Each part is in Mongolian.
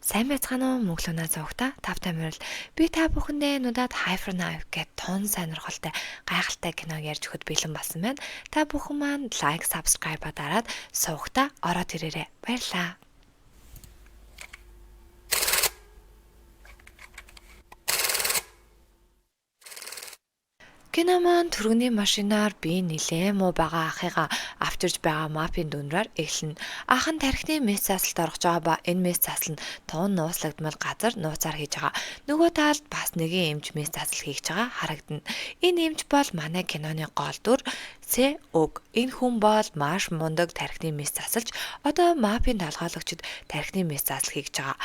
Сайн байцгаана уу мөглөнөө зовгта тавтай морил би та бүхэндээ нудаад Hyper Knife гэд тун сонирхолтой гайхалтай киног ярьж өгөхөд бэлэн болсон байна. Та бүхэн маань лайк, subscribe дараад сувгта ороод ирээрэй. Баярлалаа. Кино маань түргэний машинаар би нилээн муу байгаа ахыгаа авчирж байгаа мапын дүнрээр эхэлнэ. Ах нь тархины мэс заслалд орж байгаа ба энэ мэс заслал нь туун нууцлагдмал газар нууцаар хийж байгаа. Нөгөө талд бас нэгэн эмч мэс заслал хийж байгаа харагдана. Энэ эмч бол манай киноны гол дүр Сэ-Уг. Энэ хүн бол маш мундаг тархины мэс засалж одоо мапын талхаалагчид тархины мэс заслал хийж байгаа.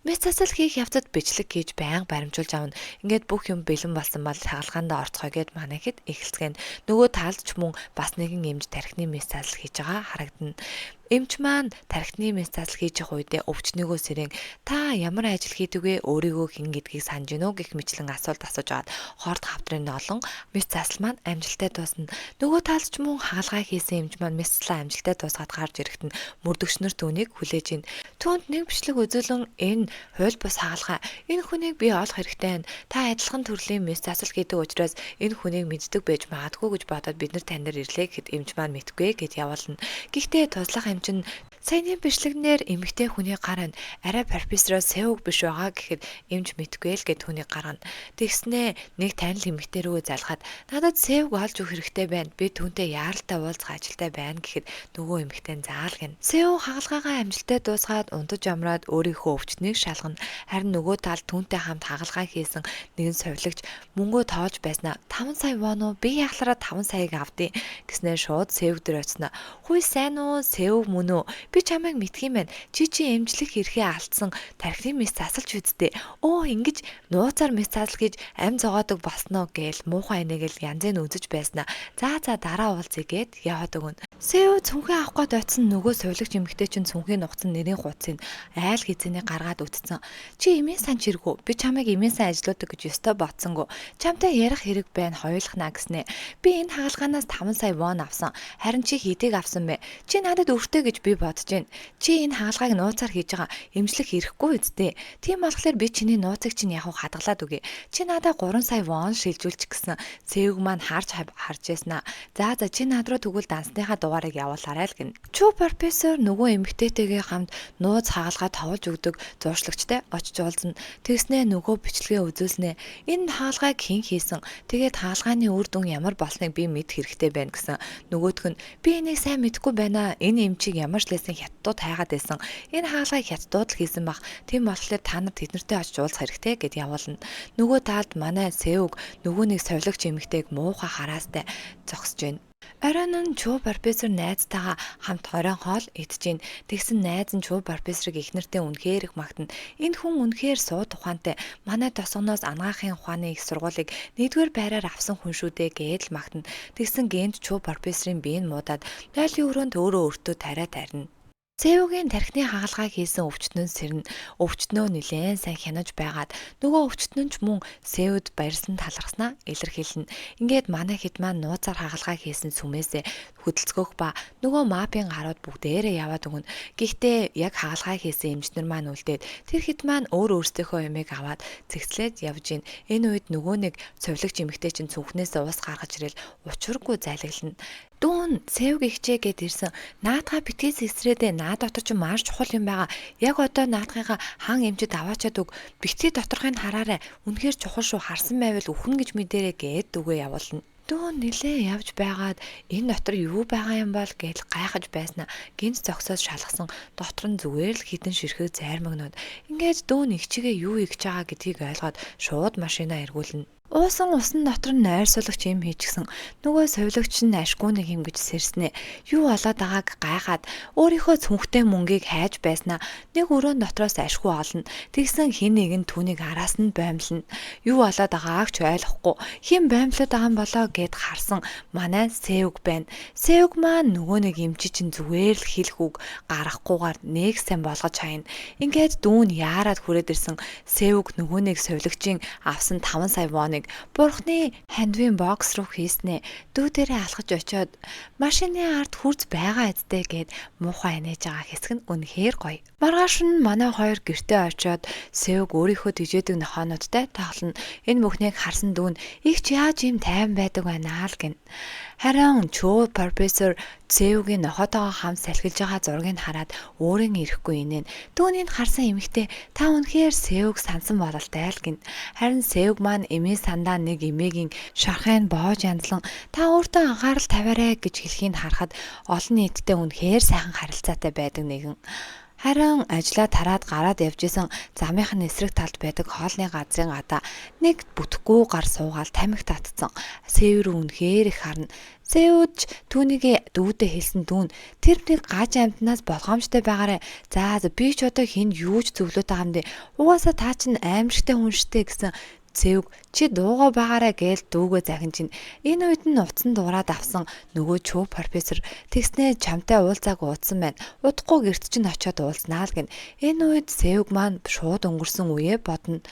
Мэс засал хийх явцад бичлэг хийж байнга баримжуулж авна. Ингээд бүх юм бэлэн болсон бол хаалгаандаа орцгоё гэд манайхэд эхэлцгэн. Нөгөө талд ч мөн бас нэгэн эмч тархины мэс засал хийж байгаа харагдана. Эмч маань тархины мэс засал хийж явах үедээ өвчнөөгөө сэрэн та ямар ажил хийдэг вэ? Өөрийгөө хэн гэдгийг санаж гинөө гэх мэтлэн асуулт асууж агаад хорт хавдрын олон мэс засал маань амжилттай дуусна. Нөгөө талд ч мөн хаалгаа хийсэн эмч маань мэс заслаа амжилттай дуусгаад гарч ирэхэд нь мөрдөгчнөр түүнийг хүлээж ийн. Түүнд нэг бичлэг үзүүлэн энэ хууль бус хаалгаа энэ хүнийг би олох хэрэгтэй байна. Та адилхан төрлийн мэс засал хийдэг учраас энэ хүнийг мэддэг байж магадгүй гэж бодоод бид нар тань дээр ирлээ гэхэд эмч маань мэдгүй гэд явуулна. Гэхдээ туслах эмч нь саяны бичлэгнэр эмэгтэй хүний гар нь арай профессороо Сэ-Уг биш байгаа гэхэд эмч мэдгүй л гэд түүнийг гаргана. Тэгснээ нэг танил эмэгтэй рүү залхаад надад Сэ-Уг олж өгөх хэрэгтэй байна. Би түүнтэй яаралтай уулзах ажилтай байна гэхэд нөгөө эмэгтэй заал гин. Сэ-Уг хагалгаагаа амжилттай дуусгаад унтаж амраад өөрийнхөө өвчтнийг шалгана. Харин нөгөө талд түүнтэй хамт хагалгаа хийсэн нэгэн совилогч мөнгөө тоож байснаа 5 сая вон уу би яхалаараа 5 саяг авдیں۔ Гэснээр шууд Сэ-Уг дээр очсноо. Хүй сайн уу? Сэ-Уг мөн үү? Би чамайг мэдх юм байна. Чи эмчлэх эрхээ алдсан тархины мэс засалж үздэй. Оо ингэж нууцаар мэс засал хийж ам зогоодог болсноо гээл муухай энийгэл янзын үзэж байснаа. За дараа уулзъя гэд яваад өгнө. Сэ-Уг цүнхээ авах гээд очсон нөгөө сувилагч эмэгтэй чинь цүнхийг нугацсан нэрийн хуудсыг айл хизээний гаргаад үтцсэн. Чи эмээ сан чиргүү? Би чамайг эмээ сан ажилладаг гэж ёстой ботсонгүй. Чамтай ярих хэрэг байна хоёулахнаа гэснэ. Би энэ хаалганаас 5 сая вон авсан. Харин чи хэдийг авсан бэ? Чи надад өртөө гэж би бодож байна. Чи энэ хаалгааг нууцаар хийж байгаа эмчлэх ирэхгүй үсттэй. Тийм болохоор би чиний нууцыг чинь яг хадгалаад үгүй. Чи надад 3 сая вон шилжүүлчих гэсэн. Сэ-Уг маань харж яснаа. За чи над руу тэгвэл дансныхаа дугаарыг явуулаарай л гин. Чүү профессор нөгөө эмэгтэйтэйгээ хамт нууц хаалгаа товолж өгдөг зуршлагчтай очиж уулзна. Тэгснээ нөгөө бичлэгээ үзүүлснэ. Энэ хаалгааг хэн хийсэн? Тэгээд хаалгааны үр дүн ямар болсныг би мэд хэрэгтэй байна гэсэн. Нөгөөх нь би энийг сайн мэдэхгүй байна. Энэ эмчийг ямар ч лээсэн хятадууд хайгаад байсан. Энэ хаалгааг хятадууд л хийсэн баг. Тийм болохоор та нар тэднэртэй очиж уулзах хэрэгтэй гэд явуулна. Нөгөө талд манай Сэ-Уг нөгөө нэг совилогч эмэгтэйг муухай хараастай зогсож байна. Оройн нь Чүү профессор найзтайгаа хамт хорон хоол идэж гин. Тэгсэн найз нь Чүү профессорыг их нэртэй үнэхээр их магтана. Энэ хүн үнэхээр суу тухаантай. Манай тосгоноос анагаахын ухааны их сургуулийг 1-р байраар авсан хүн шүү дээ гэж магтана. Тэгсэн гэнт Чүү профессорын биеийн муудаад нойлын өрөөнд өөртөө тариа тарина. Сэ-Угийн тархины хагалгааг хийсэн өвчтнөн сэрнэ. Өвчтнөө нилээн сайн хянаж байгаад нөгөө өвчтнөн ч мөн Сэ-Уд баярлан талархснаа илэрхийлнэ. Ингээд манай хэд маань нууцаар хагалгаа хийсэн сүмээсээ хөдөлцгөх ба нөгөө мапын гарууд бүгдээрээ яваад өгнө. Гэхдээ яг хагалгаа хийсэн эмчнэр маань үлдээд тэр хэд маань өөрсдийнхөө ямиг аваад цэгцлээд явж гин. Энэ үед нөгөө нэг совилогч эмэгтэй чинь цүнхнээс уус гаргаж ирэл учиргүй зайлглана. Дүүн Сэ-Уг ихчээ гэд ирсэн. Наадгаа битгээс эсрээдээ наад дотор ч маш чухал юм байгаа. Яг одоо наадгыгаа хан эмчэд аваачаад өг. Битгий доторхыг хараарай. Үнэхээр чухал шүү. Харсан байвал үхэн гэж мэдэрээ гэд үгээ явуулна. Дүүн нилээ явж байгаад энэ дотор юу байгаа юм бол гэж гайхаж байснаа гинт зогсоод шалгасан дотор нь зүгээр л хідэн ширхэг зайрмагнууд. Ингээд дүүн ихчигээ юу игж байгаа гэдгийг ойлгоод шууд машинаа эргүүлнэ. Уусан усан дотор нь нойрсуулагч юм хийчихсэн. Нөгөө совилогч нь ашгүй нэг юм гэж сэрснэ. Юу болоод байгааг гайхаад өөрийнхөө цүнхтэй мөнгийг хайж байснаа нэг өрөөнд дотроос ашгүй олно. Тэгсэн хин нэг нь түүнийг араас нь боомлно. Юу болоод байгааг ч ойлгохгүй. Хин боомлоод байгаа юм болоо гэд харсан манай Сэ-Уг байна. Сэ-Уг маань нөгөө нэг эмчи чинь зүгээр л хэлэх үг гарахгүйгээр нэг сайн болгож хайна. Ингээд дүүн яарад хүрээд ирсэн Сэ-Уг нөгөө нэг совилогчийн авсан 5 сая воныг Бурхны хандвийн бокс руу хийснэ. Дүү дээрээ алхаж очиод машины ард хурц байгаа эцтэй гэд муухай аниж байгаа хэсэг нь үнэхээр гоё. Маргааш нь манай хоёр гэртээ очиод Сэвг өөрийнхөө тэжээдэг нохоонуудтай тоглоно. Энэ бүхнийг харсан дүүн их ч яаж ийм тайван байдаг байна аа л гин. Харин Чөө профессор Сэвгийн нохотойгоо хамт салхилж байгаа зургийг хараад өөрийн ирэхгүй инeen. Дүүнийг харсан эмэгтэй та үнэхээр Сэвг сансан бололтой л гин. Харин Сэвг маань эмээ сандаа нэг эмээгийн шархыг боож янзлан та өөртөө анхаарал тавиарай гэж хэлхийг харахад олон нийтдээ үнэхээр сайхан харилцаатай байдаг нэгэн. Харин ажлаа тараад гараад явж исэн замынхын эсрэг талд байдаг хоолны газрын гадаа нэг бүтэхгүй гар суугаал тамхи татсан. Сэв рүү үнэхээр их харна. Сэвч түүнийг дүүдээ хэлсэн дүүн тэр нэг гаж амтнаас болгоомжтой байгаарэ. За би ч одоо хинд юу ч зөвлөд байгаа юм дэ. Угаасаа та чинь аимшигтай хүн штэ гэсэн. Сэвг чи дуугаа байгаарэ гээл дүүгөө захин чинь энэ үед нь утсан дуурайд авсан нөгөө Чөө профессор тэгснээ чамтай уулзааг уудсан байна. Удахгүй гэрт чинь очиод уулзнаа л гин. Энэ үед Сэвг маань шууд өнгөрсөн үе бодно.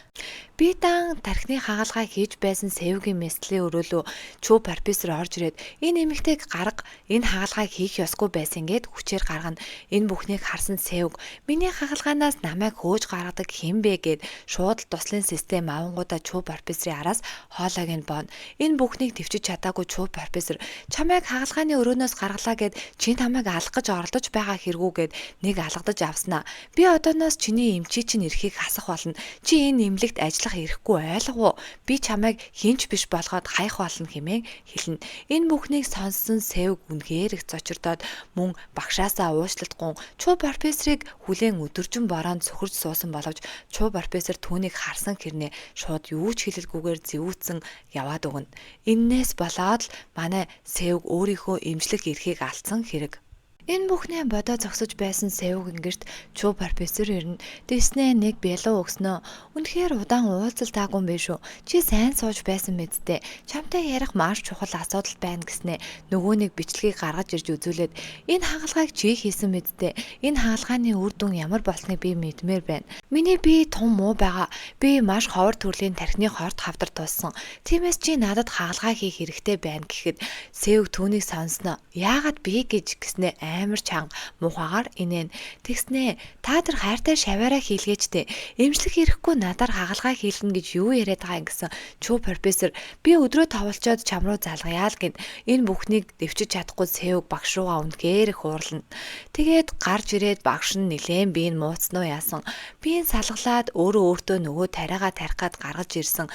Би дан тархины хагалгаа хийж байсан Сэвгийн мэслийн өрөөлөө Чөө профессор орж ирээд энэ эмэгтэйг гарга энэ хагалгааг хийх ёсгүй байсан гэд хүчээр гаргана. Энэ бүхнийг харсан Сэвг миний хагалгаанаас намайг хөөж гаргадаг хэн бэ гэд шууд туслын систем авангуудаа Чөө профессорын араас хоолойг нь боно. Энэ бүхнийг төвчж чадаагүй Чөө профессор чамайг хагалгааны өрөөнөөс гаргалаа гэд чи намайг алах гэж оролдож байгаа хэрэгүү гэд нэг алгадаж авснаа. Би одооноос чиний эмчий чинь эрхийг хасах болно. Чи энэ эмнэлэгт ажиллах ирэхгүй ойлгов уу? Би чамайг хинч биш болгоод хаях болно хэмээн хэлнэ. Энэ бүхнийг сонссон Сэвг үнэхээр их зочирдоод мөн багшаасаа уучлалтгүй Чөө профессорыг хүлээн өдөржин бороонд сөхөрж суусан боловч Чөө профессор түүнийг харсан хэрнээ шууд юу ч хэлэлгүйгээр зэвүүцэн яваад өгнө. Иннээс болоод л манай Сэвг өөрийнхөө эмчлэх эрхийг алдсан хэрэг. Энэ бүхнээ бодоо зогсож байсан Сэвг ингэрт Чөө профессор ирнэ. Дэснээ нэг бялуу өгснөө. Үнэхээр удаан уулзалтаагүй юм биш үү? Чи сайн сууж байсан мэдтэй. Чамтай ярих маш чухал асуудал байна гэснээ. Нөгөө нэг бичлэгийг гаргаж ирж үзүүлээд энэ хагалгааг чи хийсэн мэдтэй. Энэ хагалгааны үр дүн ямар болсныг би мэдмээр байна. Миний бие том муу байгаа. Би маш ховор төрлийн тархины хорт хавдар тулсан. Тиймээс чи надад хагалгаа хийх хэрэгтэй байна гэхэд Сэвг түүнийг сонсноо. Яагаад би гэж гэснээ амар чанга мухагаар инээн. Тэгснээ та тэр хайртай шаваараа хийлгээчтэй. Эмчлэх ирэхгүй надаар хагалгаа хийлгэн гэж юу яриад байгаа юм гэсэн Чөө профессор би өдрөө тавалчаад чам руу залгаяа л гин. Энэ бүхнийг дэвчиж чадахгүй Сэвг багш руугаа үнэхээр их уурлана. Тэгээд гарч ирээд багш нь нилээн биеийг мууцсан уу яасан. Биеийг салгалаад өөртөө нөгөө тариагаа тарих гад гаргаж ирсэн.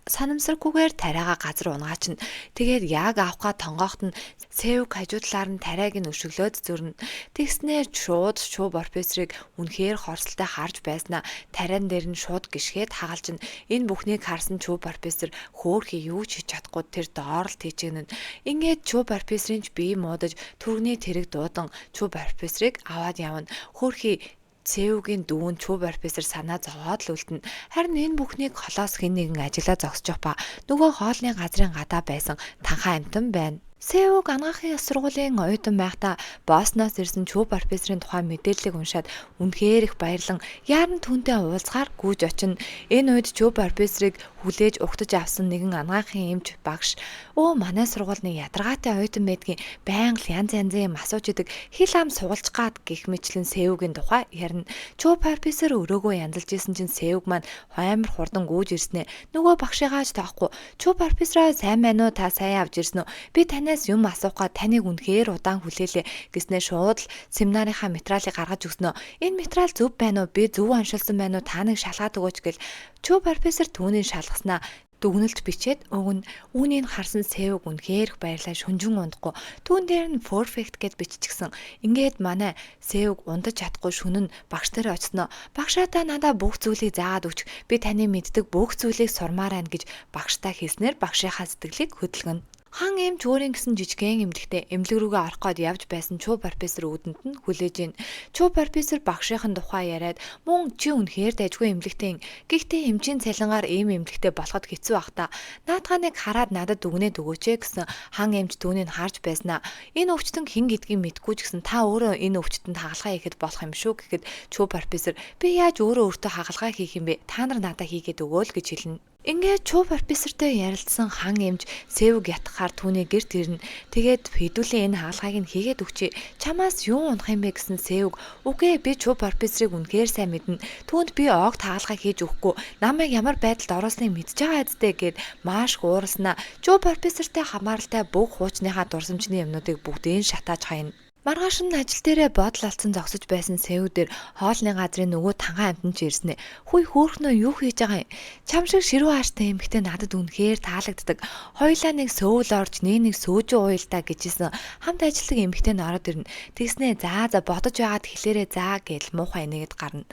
Санамсаргүйгээр тариагаа газар унгаач нь. Тэгээд яг авахгаа тонгоохт нь Сэвг хажуу талаар нь тариаг нь өшөглөөд зөрнө. Тэгснээр шууд Чөө профессорыг үнэхээр хорсолтой харж байснаа тариан дээр нь шууд гიშгээд хагалж нь. Энэ бүхнийг харсан Чөө профессор хөөхий юу ч хийж чадахгүй тэр доор л тийчгэнэ. Ингээд Чөө профессорын ч бие муудаж түргний тэрэг дуудан Чөө профессорыг аваад явна. Хөөхий Сэвгийн дүүн Чөө профессор санаа зовоод л үлдэнэ. Харин энэ бүхнийг холоос хэн нэгэн ажиглаа зогсож ба нөгөө хоолны газрын гадаа байсан танхаа амтан байна. Сэвг анагаахын сургуулийн оюутан байхдаа боосноос ирсэн Чөө профессорын тухай мэдээллийг уншаад үнэхээр их баярлан яаран түүнтэй уулзахаар гүйж очино. Энэ үед Чөө профессорыг хүлээж угтаж авсан нэгэн анагаахын эмч багш "Өө манай сургуульны ядаргаатай оюутан байдгийн байнга янз янзын юм асууж идэг хил ам сугалж гад" гэх мэтлэн Сэвгийн тухай ярина. Чөө профессор өрөөгөө янзалж исэн чинь Сэвг маань амар хурдан гүйж ирснэ. Нөгөө багшигаач таахгүй "Чөө профессороо сайн байна уу? Та сайн авч ирсэн үү? Би танаас юм асуухаа таныг үнэхээр удаан хүлээлээ" гэснээр шууд л семинарынхаа материалыг гаргаж өгснөө. "Энэ материал зөв байна уу? Би зөв уншилсан байна уу? Та нэг шалгаад өгөөч" гэл Чөө профессор түүнийг шалгаснаа дүгнэлт бичээд өгнө. Үүнийг харсан Сэвг үнэхээр их баярлаа шүнжин ундахгүй. Түүн дээр нь perfect гэд биччихсэн. Ингээд манай Сэвг ундаж чадахгүй шүнэн багш нар очсноо. "Багшаа та надад бүх зүйлийг заагаад өгч. Би таны мэддэг бүх зүйлийг сурмаар байна" гэж багштай хэлснээр багшийнхаа сэтгэлийг хөдөлгөнө. Хан эмч өөрийн гэсэн жижигхэн эмнэлэгтээ эмнэлэг рүүгээ орох гээд явж байсан Чөө профессор үүдэнд нь хүлээж ийн. Чөө профессор багшийн тухай яриад "Мөн чи үнэхээр дайжгүй эмнэлэгтэй. Гэхдээ эмчийн цалингаар ийм эмнэлэгтэй болоход хэцүү ах та. Наадханыг хараад надад дүгнээд өгөөч" гэсэн хан эмч түүнийг харж байснаа. "Энэ өвчтөн хэн гэдгийг мэдгүй ч гэсэн та өөрөө энэ өвчтөнд хагалгаа хийхэд болох юм шүү" гэхэд Чөө профессор "Би яаж өөрөө өөртөө хагалгаа хийх юм бэ? Та нар надад хийгээд өгөөл" гэж хэлнэ. Ингээд чуу профессортой ярилцсан хан эмч Сэвг ятгахаар түүний гэрт ирнэ. Тэгээд хэдүүлэн энэ хаалгыг нь хийгээд өгчээ. Чамаас юу унах юм бэ гэсэн Сэвг. Үгүй би чуу профессорыг үнэхээр сайн мэднэ. Түүнд би огт хаалгаа хийж өгөхгүй. Намайг ямар байдалд оруулсныг мэдж байгаа үсттэй гэд маш гуурснаа. Чуу профессортой хамааралтай бүх хуучныхаа дурсамжны юмнуудыг бүгдийг шатааж хаяна. Маргааш нь ажил дээрээ бодол алдсан зогсож байсан Сэв дээр хоолны газрын нөгөө танхаа амтан ч ирснэ. Хүй хөөхнөө юу хийж байгаа юм? Чам шиг ширүү ааштай эмэгтэй надад үнэхээр таалагддаг. Хоёлаа нэг сөөвл орж нэг сөөжөө уйлдаа гэжсэн хамт ажилладаг эмэгтэй нь ороод ирнэ. Тэгснээ за бодож байгаад хэлээрээ заа гэж муухай нэгэд гарна.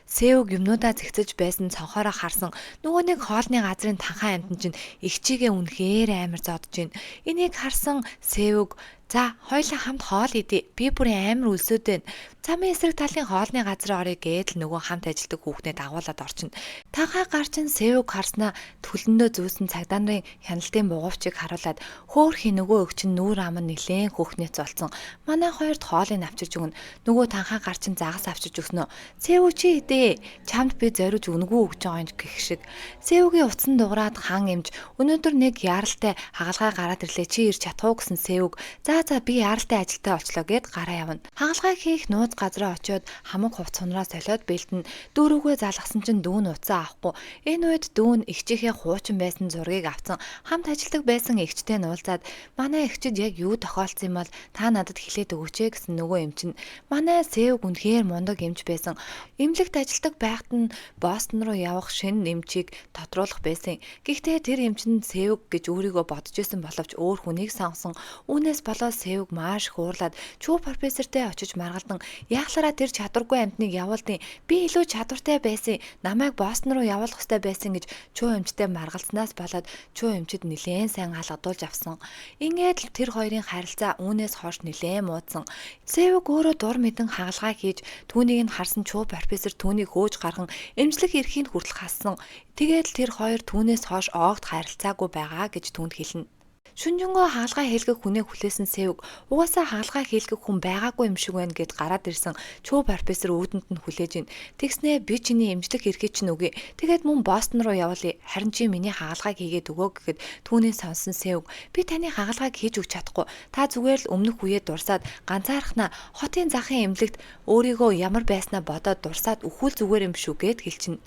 Сэв юмнуудаа зэгцэж байсан цонхоороо харсан нөгөө нэг хоолны газрын танхаа амтан чинь ихчигээ үнэхээр амар зодож байна. Энийг харсан Сэв за хоёлаа хамт хоол идэ. Би бүр амар өлсөд байна. Замын эсрэг талын хоолны газар орё гээд л нөгөө хамт ажилдаг хүүхнээ дагуулад орчин. Танхаа гарчин Сэвг харснаа төлөндөө зүүсэн цагдаа нарын хяналтын бугуйчийг харуулад хөөхий нөгөө өгчин нүүр ам нь нилээн хөөхнөөц болсон. Манай хоёрт хоолыг авчирч өгнө. Нөгөө танхаа гарчин загас авчирч өгснө. Сэв чи идэ. Чамд би зориуж үнгүү өгч байгаа юм гэх шиг. Сэвгийн утсан дуграад хан эмж өнөөдөр нэг яаралтай хагалгаа гараад ирлээ. Чи ирч чадах уу гэсэн Сэвг. За би яаралтай ажилтаа олчлоо гэд гараа явна. Хагалгаа хийх нууц газраа очиод хамаг хувц сунраа солиод бэлтэн дүүрүүгээ залгасан чинь дүүн уцаа авахгүй. Энэ үед дүүн эгчийнхээ хуучин байсан зургийг авсан хамт ажилдаг байсан эгчтэй нуулзаад манай эгчид яг юу тохиолдсон юм бол та надад хэлээд өгөөч гэсэн нөгөө эмч нь манай Сэвг үнэхээр мундаг эмч байсан. Эмнэлэгт ажилдаг байхад нь Бостон руу явах шинэ эмчийг тодруулах байсан. Гэхдээ тэр эмч нь Сэвг гэж өөрийгөө бодож исэн боловч өөр хүнийг сонгосон. Үүнээс болоод Сэвг маш хуурлаад чүү профессортэй очиж маргалдан яахлаараа тэр чадваргүй амтныг явуулдیں۔ Би илүү чадвартай байсан. Намайг Бостон руу явуулах ёстой байсан гэж чүү эмчтэй маргалснаас болоод чүү эмчид нилээн сайн алгадуулж авсан. Ингээд л тэр хоёрын харилцаа үүнээс хойш нилээн муудсан. Сэвг өөрөө дур мэдэн хагалгаа хийж түүнийг нь харсан чүү профессор түүнийг хөөж гарган эмчлэх эрхийг хүртэл хассан. Тэгээд л тэр хоёр түүнээс хойш огт харилцаагүй байгаа гэж түүнд хэлнэ. Шүнжэнгөө хаалгаа хийлгэх хүнээ хүлээсэн Сэвг угаасаа хаалгаа хийлгэх хүн байгаагүй юм шиг байна гэд гараад ирсэн чүү профессор өөдөнд нь хүлээж ин. Тэгснээ би чиний эмчлэх эрхээ чинь үгүй. Тэгээд мөн Бостон руу явуулъя. Харин чи миний хаалгааг хийгээд өгөө гэхэд түүний сонсон Сэвг би таны хаалгааг хийж өгч чадахгүй. Та зүгээр л өмнөх үеэ дурсаад ганцаархнаа хотын захын эмнэлэгт өөрийгөө ямар байснаа бодоод дурсаад өхүүл зүгээр юм шүү гэд хэлчихнэ.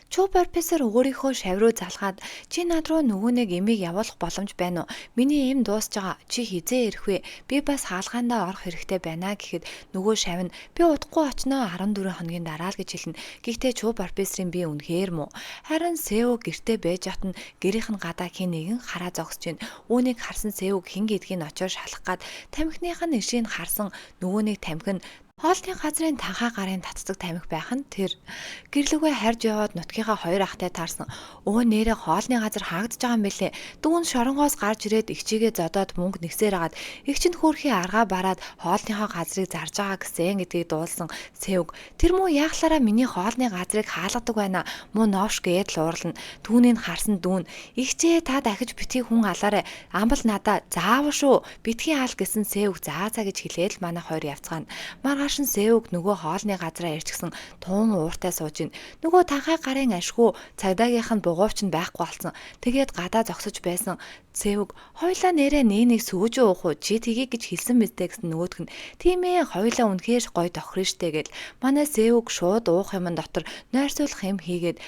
Чүү профессор өөрийнхөө шавь руу залгаад чи над руу нөгөө нэг эмийг явуулах боломж байна уу? Миний эм дуусж байгаа. Чи хизээ ирэх вэ? Би бас хаалгаандаа орох хэрэгтэй байна гэхэд нөгөө шавь нь би удахгүй очноо 14 хоногийн дараа л гэж хэлнэ. Гэхдээ чүү профессорын би үнэхээр муу. Харин Сэв гэртээ байж хат нь гэрийнх нь гадаа хин нэгэн хараа зогсож байна. Үүнийг харсан Сэв хин гэдгийг очоор шалах гад тамхиных нь ишийг харсан нөгөө нэг тамхи нь хоолны газрын танхаа гарын татцаг тамхи байх нь тэр гэрлүүгээ харж яваад нутгийнхаа хоёр ахтай таарсан. Өө нэрээ хоолны газар хаагдж байгаа юм бэлээ. Дүүн шоронгоос гарч ирээд эгчигээ зодоод мөнгө нэгсээр агаад эгчэнд хөөрхий аргаа бараад хоолныхоо газрыг зарж байгаа гэсэн гэдгийг дуулсан Сэвг. Тэр муу яахлаараа миний хоолны газрыг хаалгадаг байна. Муу новш гээд л уурлана. Түүнийг харсан дүүн эгчээ та дахиж битгий хүн алаарэ. Амбал надаа заавал шүү. Битгий аал гэсэн Сэвг заа гэж хэлээд л манай хоёр явцгаана. Маргааш нь Сэвг нөгөө хоолны газараа ирчихсэн туун ууртай сууж ин. Нөгөө танхаа гарын ашгүй цагдаагийнх нь бугуйч нь байхгүй болсон. Тэгээд гадаа зогсож байсан Сэвг хоёлаа нэрээ нэг сүүж уух уу чи тгий гэж хэлсэн мэт гэсэн нөгөөдг нь тийм ээ хоёлаа үнэхээр гоё тохирно штэ гэл манай Сэвг шууд уух юм дотор нойрсуулах юм хийгээд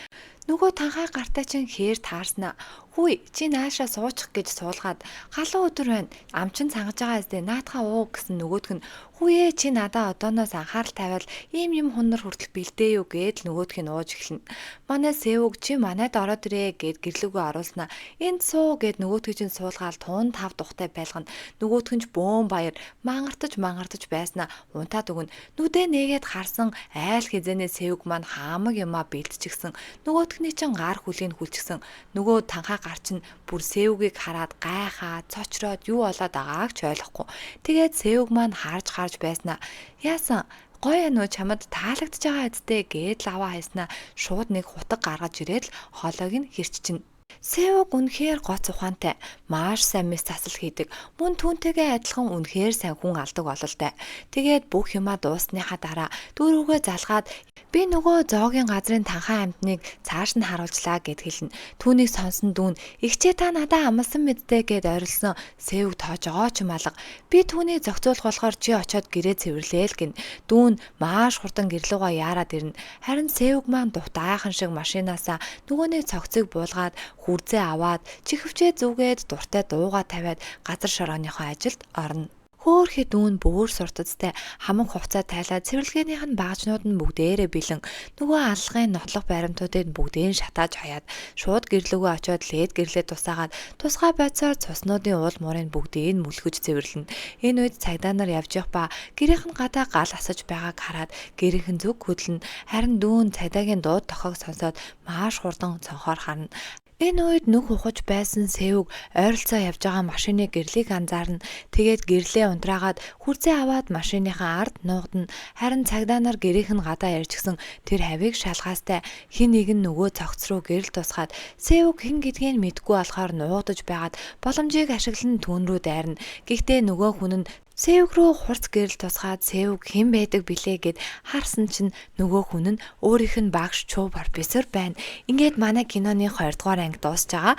нөгөө танхаа гартаа чинь хээр таарснаа. Хүй чи наашаа суучих гэж суулгаад галуу өдөр байна. Амчин цангаж байгаа зү наатахаа уу гэсэн нөгөөдг нь хүүе чи надаа одооноос анхаарал тавиал ийм хунар хүртэл бэлдээ юу гэд нөгөөдг нь ууж эхэлнэ. Манай Сэвг чи манайд ороод ирээ гэд гэрлүүгөө оруулснаа. Энд суу гэд нөгөөдг чинь суулгаал туун тав тухтай байлгана. Нөгөөдг нь ч бөөн баяр мангартаж байснаа унтаад өгнө. Нүдэ нээгээд харсан айл хизэнэ Сэвг маань хаамаг юмаа бэлтчихсэн. Нөгөөдгний чин гар хүлийг хүлчихсэн. Нөгөө танхаа гарч нь бүр Сэвгийг хараад гайхаа цочроод юу болоод байгааг ч ойлгохгүй. Тэгээд Сэвг маань харж байснаа. Яасан гоё нөө чамд таалагдж байгаа үсттэй гээд лаваа хайснаа шууд нэг хутаг гаргаж ирээд л хоолойг нь хэрччихнэ. Севг үнэхээр гоц ухаантай, маш сайн мэс засал хийдэг. Мөн түүнтэйгээ адилхан үнэхээр сайн хүн алдаг бололтой. Тэгээд бүх юмаа дуусныхаа дараа дүүрүүгээ залгаад би нөгөө зоогийн газрын танхаа амьтныг цааш нь харуулчлаа гэд хэлнэ. Түүнийг сонсон дүүн "Игчээ та надаа амласан мэдтэй" гэд ойрлсон Севг тоож байгаа ч юм алга. Би түүнийг зохицуулах болохоор чи очиод гэрээ цэвэрлэе л гин. Дүүн маш хурдан гэрлүүгээ яарад ирнэ. Харин Севг маань дутаахан шиг машинаасаа нөгөөний цогцыг буулгаад хүрзээ аваад чихвчээ зүгээд дуртай дууга тавиад газар шорооныхоо ажилд орно. Хөөхий дүүн бөөр суртацтай хамаг хувцас тайлаад цэвэрлэгээнийх нь багажнууд нь бүгдээрээ бэлэн нөгөө аллагын нотлох баримтуудыг бүгдийг шатааж хаяад шууд гэрлүүгөө очиод лээд гэрлээ тусаагаад тусгай байцаар цуснуудын уул муурыг бүгдийг нь мүлгэж цэвэрлэнэ. Энэ үед цагдаа нар явж явах ба гэрийнхэн гадаа гал асаж байгааг хараад гэрийнхэн зүг хөдлөн харин дүүн цагдаагийн дууд тохойг сонсоод маш хурдан цонхоор харна. Энэ үед нүх ухаж байсан Севг ойролцоо явж байгаа машины гэрлийг анзаарна. Тэгээд гэрлээ унтраагаад хүрзээ аваад машиныхаа ард нуугдана. Харин цагдаа нар гэрийнх нь гадаа ярьжгсэн тэр хавийг шалгаастай хин нэг нь нөгөө цогц руу гэрэл тусгаад Севг хэн гэдгийг мэдгүй болохоор нуугдаж байгаад боломжийг ашиглан түүн рүү дайрна. Гэхдээ нөгөө хүн нь Севг рүү хурц гэрэл тусгаад Севг хэн байдаг билээ гэд харсан чинь нөгөө хүн нь өөрийнх нь багш Чуу профессор байна. Ингээд манай киноны 2 дугаар анги дуусж байгаа.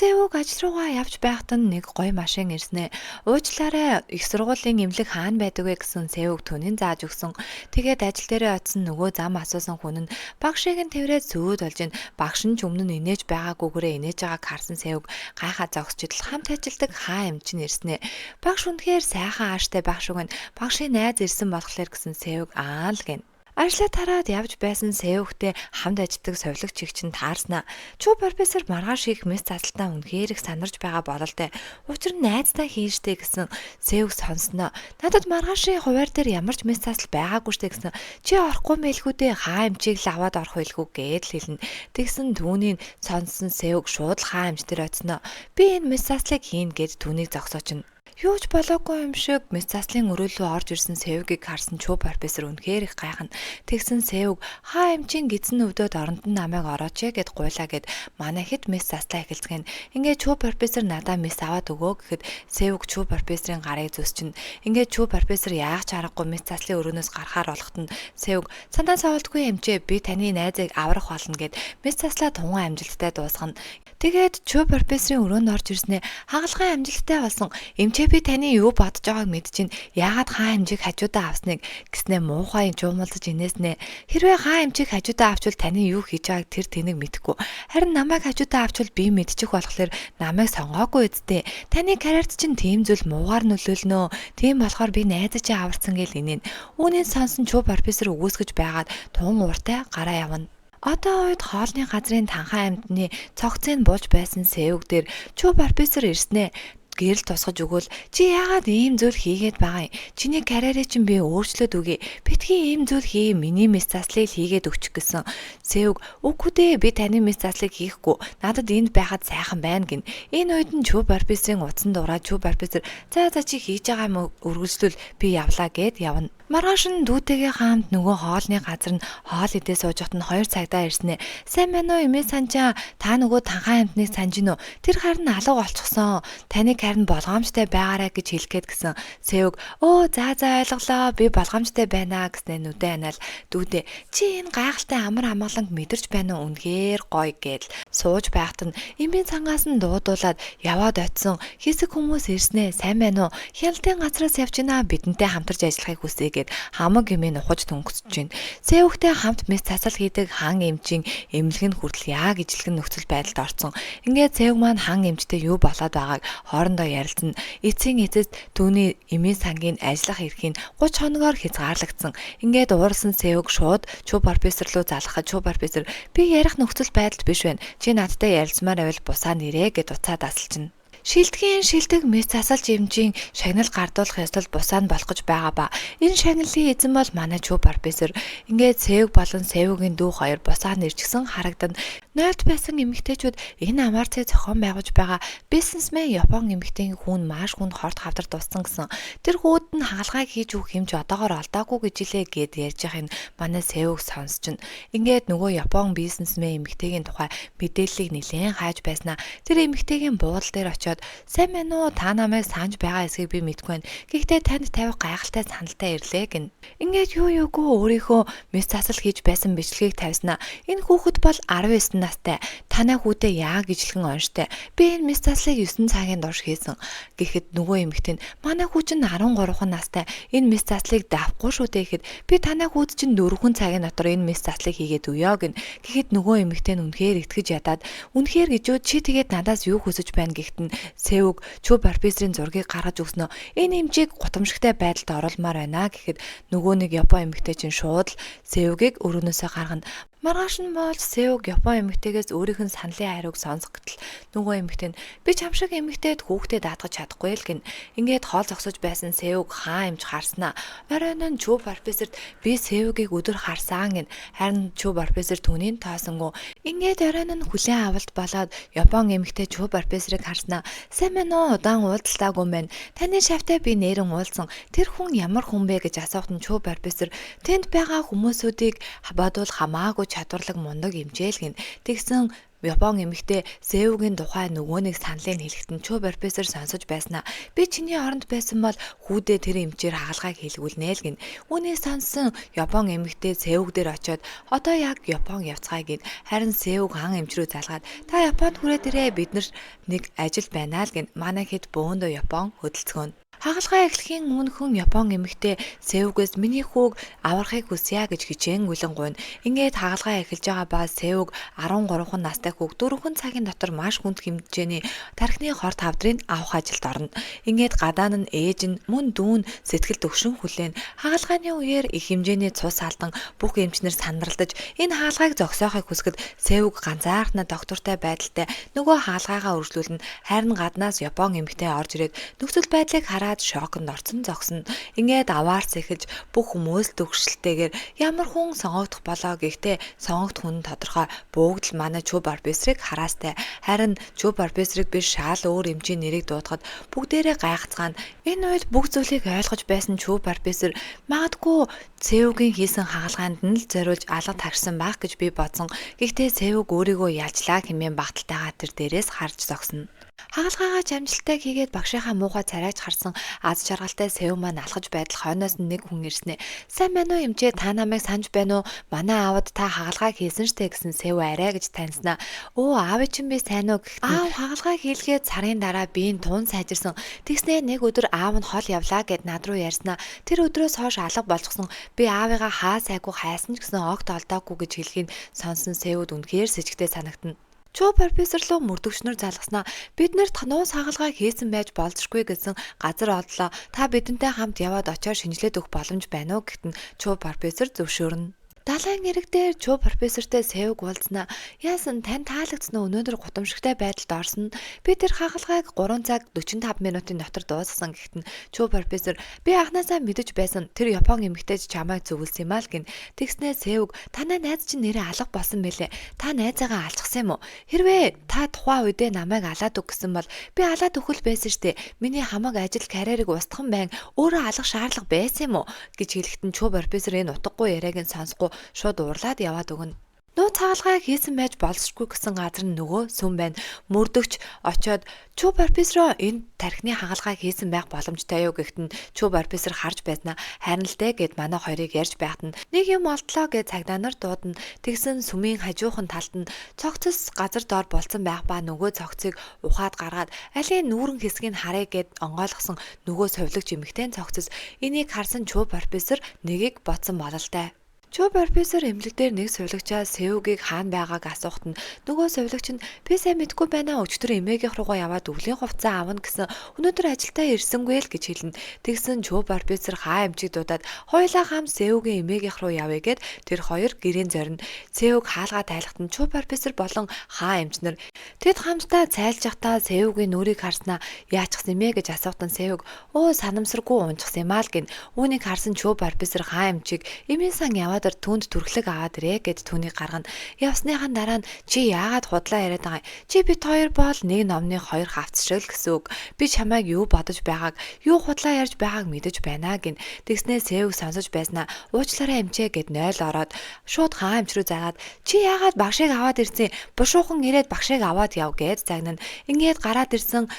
Севг ажил руугаа явж байхад нь нэг гоё машин ирснэ. Уучлаарай, их сургуулийн эмнэлэг хаана байдаг вэ гэсэн Севг түүнийг зааж өгсөн. Тэгээд ажил дээрээ очисон нөгөө зам асуусан хүн нь багшийг нь тэрвэрээд сүйд болж ин багш нь ч өмнө нь инээж байгаагүйгээрээ инээж байгааг харсан Севг гайхаа зогсчил хамт ажилдаг хаа эмчин ирснэ. Багш үнэхээр сайхан ааштай багш үг нь багшийн найз ирсэн болохоор гэсэн Севг аа л гин. Ажлаа тараад явж байсан Севгтэй хамт ажилладаг совилогч их чинь таарснаа. Чүү профессор маргааш их мэс засалтаа үнэхээр их санарч байгаа бололтой. Учир нь найздаа хийн штэ гэсэн Севг сонсноо. Надад маргаашийн хуваар дээр ямар ч мэс засал байгаагүй штэ гэсэн. Чи орохгүй мэлгүй дээ хаа эмчийг л аваад орох байлгүй гээд л хэлнэ. Тэгсэн түүнийг сонссон Севг шууд л хаа эмч дээр очсноо. Би энэ мэс заслыг хийн гэд түүнийг зогсоочно. Юу ч болоогүй юм шиг мэс заслын өрөөлөө орж ирсэн Севгийг харсан Чүү профессор үнэхээр их гайхна. Тэгсэн Севг хаа эмчийн гидсэн өвдөд оронд нь намайг орооч гэд гуйлаа гэд манай хэд мэс заслаа эхэлцгэн. Ингээд Чүү профессор надаа мэс аваад өгөө гэхэд Севг Чүү профессорын гарыг зүсчин. Ингээд Чүү профессор яах ч аргагүй мэс заслын өрөөнөөс гарахаар болоход нь Севг санаа зовлтгүй эмчээ би таны найзыг аврах болно гэд мэс заслаа тунгаан амжилттай дуусгана. Тэгээд Чүү профессорын өрөөнд орж ирснээр хагалгаа амжилттай болсон. Эмчээ би таны юу бодож байгааг мэдчихээн. Яагаад хаа хэмжээг хажуудаа авсныг гэснээ муухай жуумалдаж инээснэ. Хэрвээ хаа хэмжээг хажуудаа авчвал таны юу хийж байгааг тэр тэнэг мэдэхгүй. Харин намайг хажуудаа авчвал би мэдчих болохоор намайг сонгоогүй үсттэй. Таны карьерт чинь тийм зүйл муугаар нөлөөлнө. Тийм болохоор би найзаа чи аварсан гэл инээн. Үүнийг сонсон Чүү профессор өгөөсгөж байгаад тун ууртай гараа явна. Одоо үед хоолны газрын танхаа амьтны цогцыг бууж байсан Севг дээр Чүү профессор ирснэ. Гэрэл тусгаж өгвөл чи яагаад ийм зүйл хийгээд байгаа юм? Чиний карьерийг чинь би өөрчлөөд үгүй. Битгий ийм зүйл хий, миний мэс заслыг хийгээд өгчих гэсэн. Севг үгүй дээ би таны мэс заслыг хийхгүй. Надад энд байхад сайхан байна гин. Энэ үед нь Чүү профессорын утсан дураад Чүү профессор за чи хийж байгаа юм өргөжлөл би явлаа гэд явна. Маргааш нь дүүтэйгээ хамт нөгөө хоолны газар нь хоол идээ сууж хат нь 2 цагдаа ирснэ. Сайн байна уу эмээ санжаа? Та нөгөө танхаа амьтныг санаж гинөө? Тэр харин алга болчихсон. Таныг харин болгоомжтой байгаарай гэж хэлгээд гисэн. Севг оо за ойлголоо. Би болгоомжтой байна гэснээр нүдэ анаал дүүдээ чи энэ гайхалтай амар амгаланг мэдэрч байна уу? Үнэхээр гоё гээл сууж байхад нь эмийн цангаас нь дуудуулаад яваад очисон хэсэг хүмүүс ирснэ. Сайн байна уу? Хяналтын газраас явж гинэ бидэнтэй хамтарч ажиллахыг хүсье хамаг эмээ нухаж төнгөсөж байна. Севгтэй хамт мэс засал хийдэг хан эмчийн эмнэлэг нь хүртэл яг ижилхэн нөхцөл байдалд орсон. Ингээд Севг маань хан эмчтэй юу болоод байгааг хоорондоо ярилцсан. Эцсийн эцэст түүний эмийн сангийн ажиллах эрхийг 30 хоногоор хязгаарлагдсан. Ингээд уурсан Севг шууд Чүү профессор руу залгахад Чүү профессор би ярих нөхцөл байдалд биш байна. Чи надтай ярилцмаар байвал бусаа нэрээ гэд уцаад асалжина. Шилдгийн шилдэг мэс засалж эмчийн шагнал гардуулах ёслол бусаа нь болох гэж байгаа ба. Энэ шагналын эзэн бол манай Чүү профессор. Ингээд Севг болон Севгийн дүү хоёр бусаа нэрчгсэн харагдан Нойлд байсан эмэгтэйчүүд энэ амарцыг зохион байгуулж байгаа бизнесмен Япон эмэгтэйгийн хүүн маш хүнд хорт хавдар дуссан гэсэн. Тэр хүүд нь хаалгыг хийж өгөх хэмж одоогоор олдоогүй гэж илээ гэд ярьж байхын манай Сеуг сонсч нь. Ингээд нөгөө Япон бизнесмен эмэгтэйгийн тухай мэдээллийг нэлээд хайж байснаа тэр эмэгтэйгийн буудал дээр очиод "Сайн байна уу? Та намайг санаж байгаа эсэхийг би мэдэхгүй байна. Гэхдээ танд тавих гайхалтай саналтай ирлээ" гин. Ингээд юугүй өөрийнхөө мэс засал хийж байсан бичлэгийг тавьснаа. Энэ хүүхэд бол 19 настай. Танай хүүдээ яа гिजлэн онштой. Би энэ мэс заслыг 9 цагийн турш хийсэн. Гэхэд нөгөө эмэгтэй нь манай хүү чинь 13 настай. Энэ мэс заслыг давхгүй шүү дээ гэхэд би танай хүүд чинь 4 цагийн дотор энэ мэс заслыг хийгээд өгөө гин. Гэхэд нөгөө эмэгтэй нь үнэхээр итгэж ядаад үнэхээр гिजүүд чи тэгээд надаас юу хүсэж байна гэхэд нь Сеуг Чү профессорын зургийг гаргаж өгснөө. Энэ хэмжээг гутамшигтай байдалд оруулмаар байна гэхэд нөгөө нэг Япон эмэгтэй чинь шууд л Сеугийг өрөөнөөсөө гаргана. Маргааш нь болж Сеуг Япон эмэгтэйгээс өөрийнх нь саналын хариуг сонсох гэтэл нөгөө эмэгтэй нь би ч хамшиг эмэгтэйд хүүхдэд даатгаж чадахгүй л гин. Ингээд хоол зогсож байсан Сеуг хаан эмч харснаа. Оройн нь Чү профессорт би Сеугийг өдөр харсан гин. Харин Чү профессор түүнийг тоосонгүй. Ингээд оройн нь хүлээн авалт болоод Япон эмэгтэй Чү профессорыг харснаа. Сайн байна уу? Удаан уулзалтаагүй мэн. Таны шавтай би нэрэн уулзсан. Тэр хүн ямар хүн бэ гэж асуухт нь Чү профессор тэнд байгаа хүмүүсүүдийг бодвол хамаагүй чадварлаг мундаг имжээл гин. Тэгсэн Япон эмэгтэй Сеугийн тухай нөгөө нэг саналыг хэлэхэд нь Чү профессор сонсож байснаа. Би чиний оронд байсан бол хүүдээ тэр эмчээр хаалгыг хэлгүүлнэ л гин. Үүнийг сонссон Япон эмэгтэй Сеуг дээр очиод одоо яг Япон явцгаая гин. Харин Сеуг хан эмч рүү залгаад та Японд хүрээд ирээ бид нар нэг ажил байна л гин. Манай хэд бөөндөө Япон хөдөлцгөөн. Хагалгаа эхлэхийн өмнөхөн Япон эмэгтэй Сеугээс миний хүүг аврахыг хүсье гэж хичээнгүйлэн гуйна. Ингээд хагалгаа эхэлж байгаа ба Сеуг 13 настай хүүг 4 цагийн дотор маш хүнд хэмжээний тархины хорт хавдрыг авах ажилд орно. Ингээд гадаа нь ээж нь мөн дүүн сэтгэл төвшин хүлээн хагалгааны үеэр их хэмжээний цус алдан бүх эмчнэр сандралдаж энэ хаалгыг зогсоохыг хүсгэд Сеуг ганцаархнаа доктортой байдалтай нөгөө хаалгаагаа өргөжлүүлнэ. Харин гаднаас Япон эмэгтэй орж ирээд нөхцөл байдлыг хараад шоконд орсон зогсно. Ингээд аваарц эхэлж бүх хүмүүс төгсөлтэйгээр ямар хүн сонгогдох болоо гэхдээ сонгогдох хүн тодорхой бүгд л манай Чү профессорыг хараастай. Харин Чү профессорыг биш шал өөр эмчийн нэрийг дуудахад бүгдээрээ гайхацгаана. Энэ үед бүх зүйлийг ойлгож байсан Чү профессор магадгүй Сеугийн хийсэн хаалгаанд нь л зориулж алга тархсан байх гэж би бодсон. Гэхдээ Сеуг өөрийгөө ялжлаа хэмээн багталтайгаа тэр дээрээс харж зогсно. Хагалгаагаа амжилттай хийгээд багшийнхаа муухай царайч харсан аз жаргалтай Сеу маань алхаж байтал хойноос нь нэг хүн ирснэ. Сайн байна уу эмчээ та намайг санаж байна уу? Манай аавд та хагалгаа хийсэн штэ гэсэн Сеу арай гэж таньснаа. Өө аав чинь би сайн уу гэхэд аав хагалгаа хийлгээд сарын дараа би энэ тун сайжирсан. Тэгснээ нэг өдөр аав нь хол явлаа гэд над руу ярьснаа. Тэр өдрөөс хойш алга болчихсон. Би аавыгаа хаа сайгүй хайсан ч гэсэн огт олдоогүй гэж хэлхийн сонсон Сеуд үнэхээр сэжигтэй санагдана. Чү профессор руу мөрдөгчнөр залгаснаа биднэрт нуус хагалгаа хийсэн байж болзошгүй гэсэн газар олдлоо. Та бидэнтэй хамт яваад очоор шинжилээд өгөх боломж байна уу гэхэд нь Чү профессор зөвшөөрнө. Далайн ирэг дээр Чү профессортэй Сеуг уулзнаа. Яасан тань таалагдсан уу өнөөдөр гутамшигтай байдалд орсон. Би тэр хагалгааг 3 цаг 45 минутын дотор дуусгасан гэхэд нь Чү профессор би анхнаасаа мэдэж байсан тэр Япон эмэгтэйч чамайг зөвлөсөн юм аа л гин. Тэгснээ Сеуг танай найз чинь нэрээ алга болсон мэлээ. Та найзаагаа алчихсан юм уу? Хэрвээ та тухайн үедээ намайг алаад өг гэсэн бол би алаад өгөх байсан штэ. Миний хамаг ажил карьерийг устгах байн өөрөө алах шаардлага байсан юм уу гэж хэлэхэд нь Чү профессор энэ утгагүй яриаг нь сонсохгүй шууд уурлаад яваад өгнө. Нууц хаалгаа хийсэн байж болзошгүй гэсэн газар нь нөгөө сүм байна. Мөрдөгч очоод Чү профессор энэ тархины хагалгааг хийсэн байх боломжтой юу гэхэд нь Чү профессор харж байснаа харин л дээ гэд манай хоёрыг ярьж байхад нь нэг юм олдлоо гэд цагдаа нар дуудана. Тэгсэн сүмийн хажуухан талд нь цогцос газар доор болцсон байх ба нөгөө цогцыг ухаад гаргаад алийн нүүрэн хэсгийг харъя гэд онгойлгосон нөгөө совилогч эмэгтэй цогцос энийг харсан Чү профессор нэгийг бодсон бололтой. Чү профессор эмнэлэг дээр нэг сувилагчаа Сеугийг хаана байгааг асуухт нь нөгөө сувилагч нь би сайн мэдгүй байна өчтөр эмээгийнх руугаа яваад өвлийн хувцас аавна гэсэн өнөөдөр ажилдаа ирсэнгүй л гэж хэлнэ. Тэгсэн Чү профессор хаа эмчиг дуудаад хоёулаа хамт Сеугийн эмээгийнх руу явъя гэд тэр хоёр гэрийн зорино. Сеуг хаалгаа тайлахт нь Чү профессор болон хаа эмчнэр тэд хамтдаа цайлж явахдаа Сеугийн нүрийг харснаа яачихсан юм бэ гэж асуухт нь Сеуг өө санамсаргүй унчихсан юм аа л гин. Үүнийг харсан Чү профессор хаа эмчиг эмийн сан яваад өнөөдөр түүнд түрхлэг аваад ирээ гэд түүнийг гаргана. Явсныхан дараа нь чи яагаад худлаа яриад байгаа юм? Чи бит хоёр бол нэг номны хоёр хавц шиг л гэсэн үг. Би чамайг юу бодож байгааг, юу худлаа ярьж байгааг мэдэж байна гин. Тэгснээ Севг сонсож байснаа уучлаарай эмчээ гэд 0 ороод шууд хаан эмч рүү заагаад чи яагаад багшийг аваад ирсэн? Бушуухан ирээд багшийг аваад яв гэд загнана. Ингээд гараад ирсэн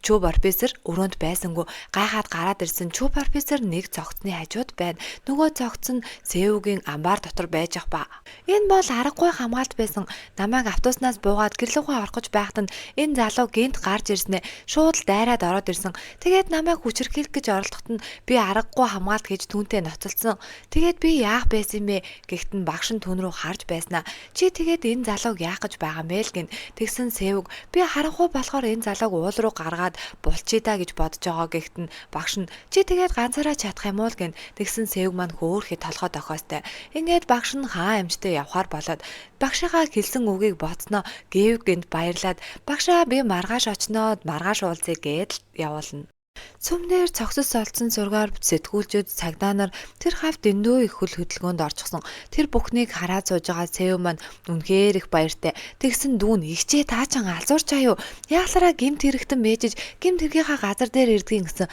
Чүү профессор өрөөнд байсангүй гайхаад гараад ирсэн Чүү профессор нэг цогцны хажууд байна. Нөгөө цогц нь Севгийн амбар дотор байж ах ба. Энэ бол аргагүй хамгаалт байсан. Намайг автобуснаас буугаад гэрлүүгөө орох гэж байхад нь энэ залуу гинт гарч ирснэ. Шууд л дайраад ороод ирсэн. Тэгээд намайг хүчирхийлэх гэж оролдоход нь би аргагүй хамгаалт хийж түүнтэй ноцолсон. Тэгээд би яах байсан бэ? Гэхдээ багш нь түүн рүү харж байснаа. Чи тэгээд энэ залууг яах гэж байгаа юм бэ л гин. Тэгсэн Севг би харанхуй болохоор энэ залууг уул руу гаргаад булчидаа гэж бодож байгаа гэхэд нь багш нь чи тэгээд ганцаараа чадах юм уу гэн. Тэгсэн Севг маань хөөхөд толгой дохоостой. Ингээд багш нь хаан эмчтэй явхаар болоод багшийнхаа хэлсэн үгийг бодсноо гэв гэнт баярлаад багшаа би маргааш очноод маргааш уулзъя гэд явуулна. Цөмнөр цогцос олдсон зургаар сэтгүүлчид цагдаа нар тэр хавь дэндүү их хөл хөдөлгөөнд орчихсон. Тэр бүхнийг хараад сууж байгаа Сев маань үнэхээр их баяртай. Тэгсэн дүүн ихчээ таачан алзуурч аяа юу? Яалаараа гимт хэрэгтэн бэжж гимт хэрэгийнхаа газар дээр ирдгийн гэсэн.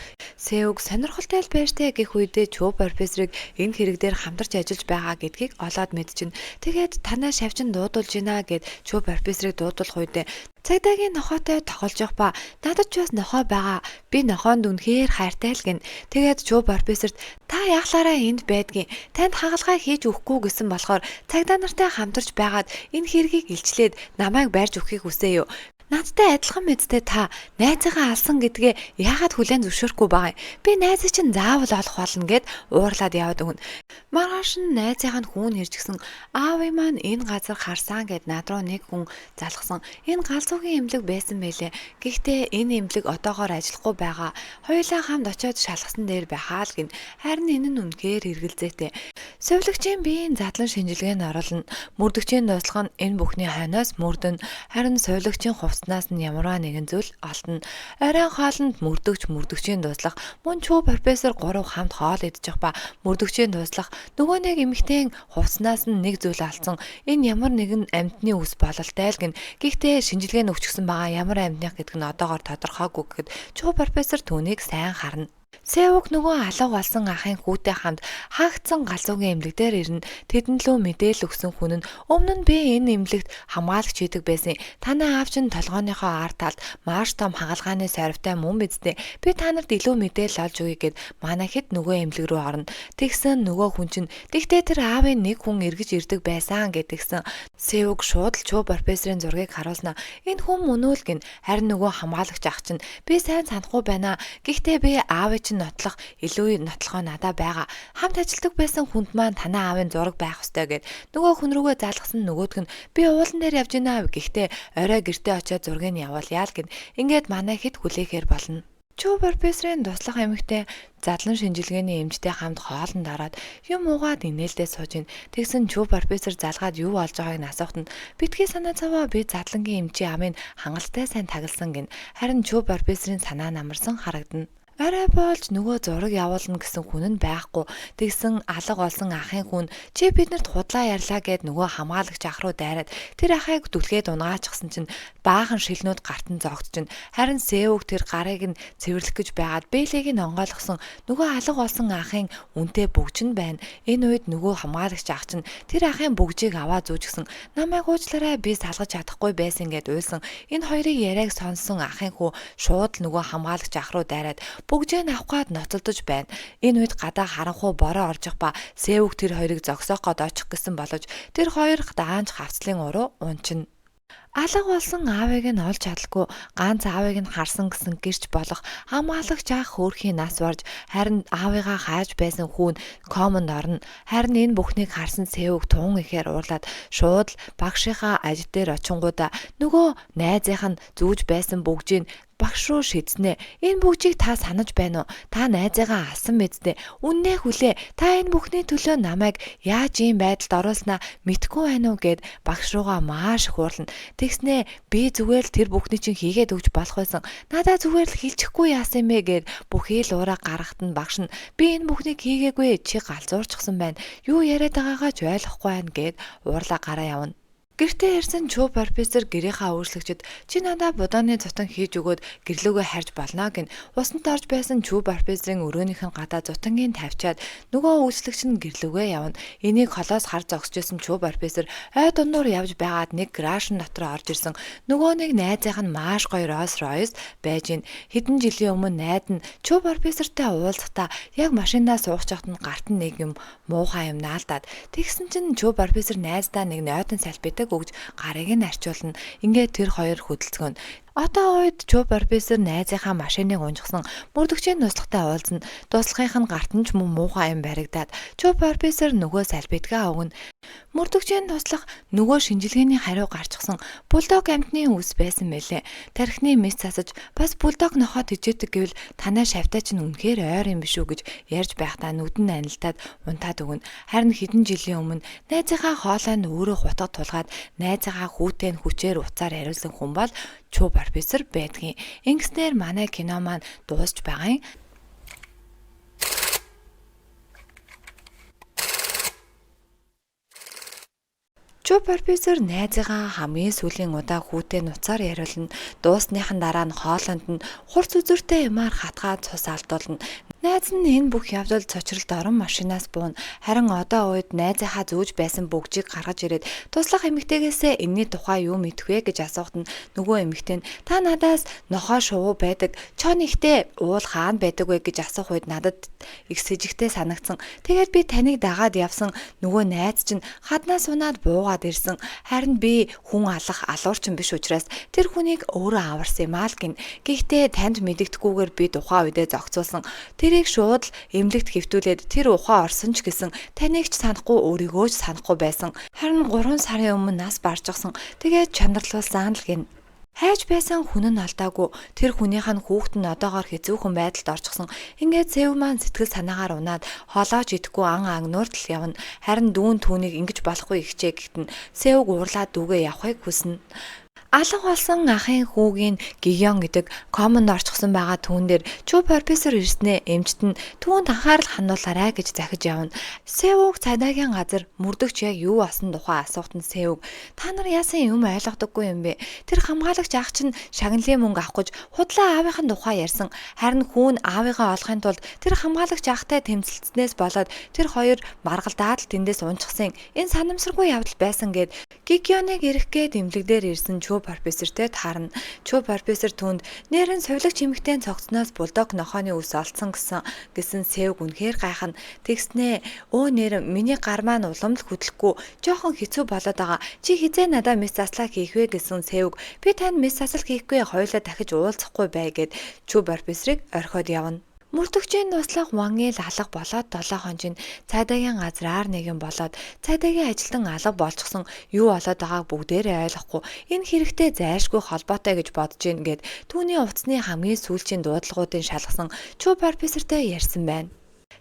Севг сонирхолтой л баяртай гэх үедээ Чүү профессорыг энэ хэрэг дээр хамтарч ажиллаж байгаа гэдгийг олоод мэдчихнэ. Тэгээд танаа шавчин дуудулж гинэ гэд Чүү профессорыг дуудуулах үедээ цагдаагийн нохойтой тоглож явах ба надад ч бас нохой байгаа. Би нохоонд үнэхээр хайртай л гин. Тэгээд Чүү профессорт та яахлаараа энд байдгийн. Танд хагалгаа хийж өгөхгүй гэсэн болохоор цагдаа нартай хамтарч байгаад энэ хэргийг илчлээд намайг барьж өгөхийг хүсэе юу? Надтай адилхан мэдтэй та найзыгаа алсан гэдгээ яагаад хүлээн зөвшөөрөхгүй байгаа юм? Би найзаа чинь заавал олох болно гэд уурлаад яваад өгнө. Маргааш нь найзынхаа нь хүүн хэржгсэн аавын маань энэ газар харсан гэд над руу нэг хүн залгсан. Энэ галзуугийн эмнэлэг байсан байлээ. Гэхдээ энэ эмнэлэг одоогоор ажиллахгүй байгаа. Хоёулаа хамт очиод шалгасан дээр байхаа л гин. Харин энэ нь үнэхээр эргэлзээтэй. Совилогчийн биеийн задлан шинжилгээнд оруулна. Мөрдөгчийн дуслах нь энэ бүхний хойноос мөрдөн. Харин совилогчийн хувцснаас нь ямарваа нэгэн зүйл олдно. Оройн хоолнд мөрдөгчийн дуслах мөн Чүү профессор 3 хамт хоол идчих ба мөрдөгчийн дуслах нөгөө нэг эмэгтэйн хувцснаас нь нэг зүйл алдсан. Энэ ямар нэгэн амьтны үс бололтой л гин. Гэхдээ шинжилгээ нь өгчихсөн байгаа ямар амьтных гэдг нь одоогоор тодорхойгүй гэхэд Чүү профессор түүнийг сайн харна. Севг нөгөө алга болсон ахын хүүтэй хамт хаагдсан галзуугийн эмнэлэг дээр ирнэ. Тэдэнд лөө мэдээлэл өгсөн хүн нь өмнө нь би энэ эмнэлэгт хамгаалагч хийдэг байсан. Танай аав чинь толгойнхоо ард талд маш том хагалгааны сорвтой мөн бидтэй. Би та нарт илүү мэдээлэл олж өгье гэд манай хэд нөгөө эмнэлэг рүү орно. Тэгсэн нөгөө хүн чинь тэгтээ тэр аавын нэг хүн эргэж ирдэг байсан гэдгсэн. Севг шууд л Чүү профессорын зургийг харуулснаа. Энэ хүн мөн үл гин. Харин нөгөө хамгаалагч ах чинь би сайн санахгүй байна. Гэхдээ би аав чинь нотлох илүү нотлохоо надаа байгаа. Хамт ажилдаг байсан хүнд маань танаа аавын зураг байх ёстой гэд нөгөө хүн рүүгээ залгасан нөгөөдг нь би уулан дээр явж гинэ гэхдээ орой гэртээ очиод зургийг нь явуулъя л гэд ингээд манай хэд хүлээхээр болно. Чүү профессорын туслах эмэгтэй задлан шинжилгээний эмчтэй хамт хоолнд ороод юм уугаад инээлдээ сууж ин. Тэгсэн Чүү профессор залгаад юу болж байгааг нь асуухад нь битгий санаа цаваа би задлангийн эмчийн амын хангалттай сайн тагласан гин. Харин Чүү профессорын санаа намарсан харагдана. Арай болж нөгөө зураг явуулна гэсэн хүн нь байхгүй. Тэгсэн алга болсон ахын хүн чи биднэрт худлаа ярьлаа гэд нөгөө хамгаалагч ах руу дайраад тэр ахыг дүлгээд унгаачихсан чинь баахан шилнүүд гарт нь зогтчихно. Харин Севг тэр гарыг нь цэвэрлэх гэж байгаад бэлэгийг нь онгойлгосон нөгөө алга болсон ахын үнтэй бүгж нь байна. Энэ үед нөгөө хамгаалагч ах чинь тэр ахын бүгжийг аваа зүүжгсэн. Намайг уучлаарай би салгаж чадахгүй байсан гэд уйлсан. Энэ хоёрыг яриаг сонссон ахын хүү шууд л нөгөө хамгаалагч ах руу дайраад бүгжээ авах гээд ноцолдож байна. Энэ үед гадаа харанхуй бороо орж ба Севг тэр хоёрыг зогсоох гээд очих гэсэн боловч тэр хоёр даанч хавцлын уруу унчина. Алга болсон аавыг нь олж чадалгүй ганц аавыг нь харсан гэсэн гэрч болох хамгаалагч ах хөөрхийн нас барж харин аавыгаа хааж байсан хүүн комонд орно. Харин энэ бүхнийг харсан Севг тун ихээр уурлаад шууд л багшийнхаа ажил дээр очингуудаа нөгөө найзынх нь зүүж байсан бүгжийг багш руу шидснэ. Энэ бүгжийг та санаж байна уу? Та найзыгаа алсан мэддэ. Үннээ хүлээ. Та энэ бүхний төлөө намайг яаж ийм байдалд оруулснаа мэдэхгүй байна уу гэд багш руугаа маш их уурлана. Тэгснээ би зүгээр л тэр бүхний чинь хийгээд өгч болох байсан. Надаа зүгээр л хэлчихгүй яасан юм бэ гэд бүхий л уураа гаргахад нь багш нь би энэ бүхнийг хийгээгүй чи галзуурчихсан байна. Юу яриад байгаагаа ч ойлгохгүй байна гэд уурлаа гараа явна. Гэртээ ирсэн Чүү профессор гэрийнхаа өөрчлөгчд чи надаа будооны зутан хийж өгөөд гэрлүүгээ харж болно гин усанд орж байсан Чүү профессорын өрөөнийх нь гадаа зутангийн тавьчаад нөгөө өөрчлөгч нь гэрлүүгээ явна. Энийг холоос харж зогсчихсан Чүү профессор ой дундуур явж байгаад нэг гаражн дотор орж ирсэн. Нөгөө нэг найзынх нь маш гоё Rolls Royce байж ин хэдэн жилийн өмнө найд нь Чүү профессортай уулзахдаа яг машинаа суугч байхад нь гарт нь нэг юм муухай юм наалдаад тэгсэн чинь Чүү профессор найздаа нэг нойтон салбидаг өгж гарыг нь арчуулна. Ингээд тэр хоёр хөдөлцгөн. Одоо үед Чүү профессор найзынхаа машиныг унжсан мөрдөгчийн нуслагтай уулзна. Дуслахынх нь гарт нь ч муухай юм баригдаад Чүү профессор нөгөө салбитгаа өгнө. Мөрдөгчийн туслах нөгөө шинжилгээний хариу гарчихсан бульдог амьтны үс байсан мэлээ. Тархины мэс засаж бас бульдог нохоо тэжээдэг гэвэл танай шавтаа чинь үнэхээр ойр юм биш үү гэж ярьж байхдаа нүдэн анилтаад унтаад өгнө. Харин хэдэн жилийн өмнө найзынхаа хоолой нь өөрөө хутга тулгаад найзынхаа хүүтэй нь хүчээр уцаар хариулсан хүн бол Чүү профессор байдгийн. Ингэснээр манай кино маань дуусч байгаа юм. Чүү профессор найзыгаа хамгийн сүүлийн удаа хүүтэй нуцаар яриулна. Дуусныхан дараа нь хоолонд нь хурц үзүүртэй юмар хатгаад цус алдуулна. Найз нь энэ бүх явдал цочролд орон машинаас буун. Харин одоо үед найзынхаа зүүж байсан бүгжийг гаргаж ирээд туслах эмэгтэйгээсээ энэний тухай юу мэдэх вэ гэж асуухад нь нөгөө эмэгтэй нь та надаас нохоо шувуу байдаг. Чон ихтэй уул хаана байдаг вэ гэж асуух үед надад их сэжигтэй санагдсан. Тэгээд би таныг дагаад явсан нөгөө найз чинь хаднаас унаад буугаад ирсэн. Харин би хүн алах алуурчин биш учраас тэр хүнийг өөрөө аварсан юм аа л гин. Гэхдээ танд мэддэхгүйгээр би тухайн үедээ зогцуулсан. Тэрийг шууд л эмнэлэгт хэвтүүлээд тэр ухаан орсон ч гэсэн таныг ч санахгүй өөрийгөө ч санахгүй байсан. Харин 3 сарын өмнө нас баржсан. Тэгээд чанарлуулсан л гин. Хайж байсан хүн нь алдаагүй. Тэр хүнийх нь хүүхэд нь одоогоор хэцүүхэн байдалд орчихсон. Ингээд зэв маань сэтгэл санаагаар унаад хоолоож идэхгүй ан агнуурт л явна. Харин дүүн түүнийг ингэж болохгүй ихчээ гэхтэн сэвг уурлаад дүүгээ явахыг хүснэ. Алан болсон ахын хүүгийн Гион гэдэг комонд орчихсон байгаа түүн дээр Чүү профессор ирснээ эмчт нь түүнд анхаарал хандуулаарай гэж захиж явна. Сэвг цайдагийн газар мөрдөгч яг юу болсон тухай асуухт нь Сэвг та нар яасан юм ойлгодоггүй юм бэ? Тэр хамгаалагч ах чинь шагналын мөнгө авах гэж худлаа аавынхын тухай ярьсан. Харин хүүн аавыгаа олохын тулд тэр хамгаалагч ахтай тэмцэлцснээс болоод тэр хоёр маргалдаад л тэндээс унчихсан. Энэ санамсаргүй явдал байсан гэд Гигионыг ирэх гээд эмнэлэгдээр ирсэн Чүү профессортэй таарна. Чүү профессор түнд нэрэн совилогч эмэгтэй цогцноос бульдог нохооны үс олцсон гэсэн Сэвг үнэхээр гайхна. Тэгснээ өө нэр миний гар маань уламл хөдлөхгүй жоохон хэцүү болоод байгаа. Чи хизээ надаа мэс заслаа хийх вэ гэсэн Сэвг би танд мэс засал хийхгүй хоёулаа дахиж уулзахгүй бай гэд Чүү профессорыг орхиод явна. Мөрдөгчийн туслах Вангил алга болоод 7 хоног цайдагийн газраар нэгэн болоод цайдагийн ажилтан алга болчихсон юу болоод байгааг бүгдээрээ ойлгохгүй энэ хэрэгтэй зайлшгүй холбоотой гэж бодож гин гэд түүний утасны хамгийн сүүлчийн дуудлагуудын шалгасан Чүү профессортэй ярьсан байна.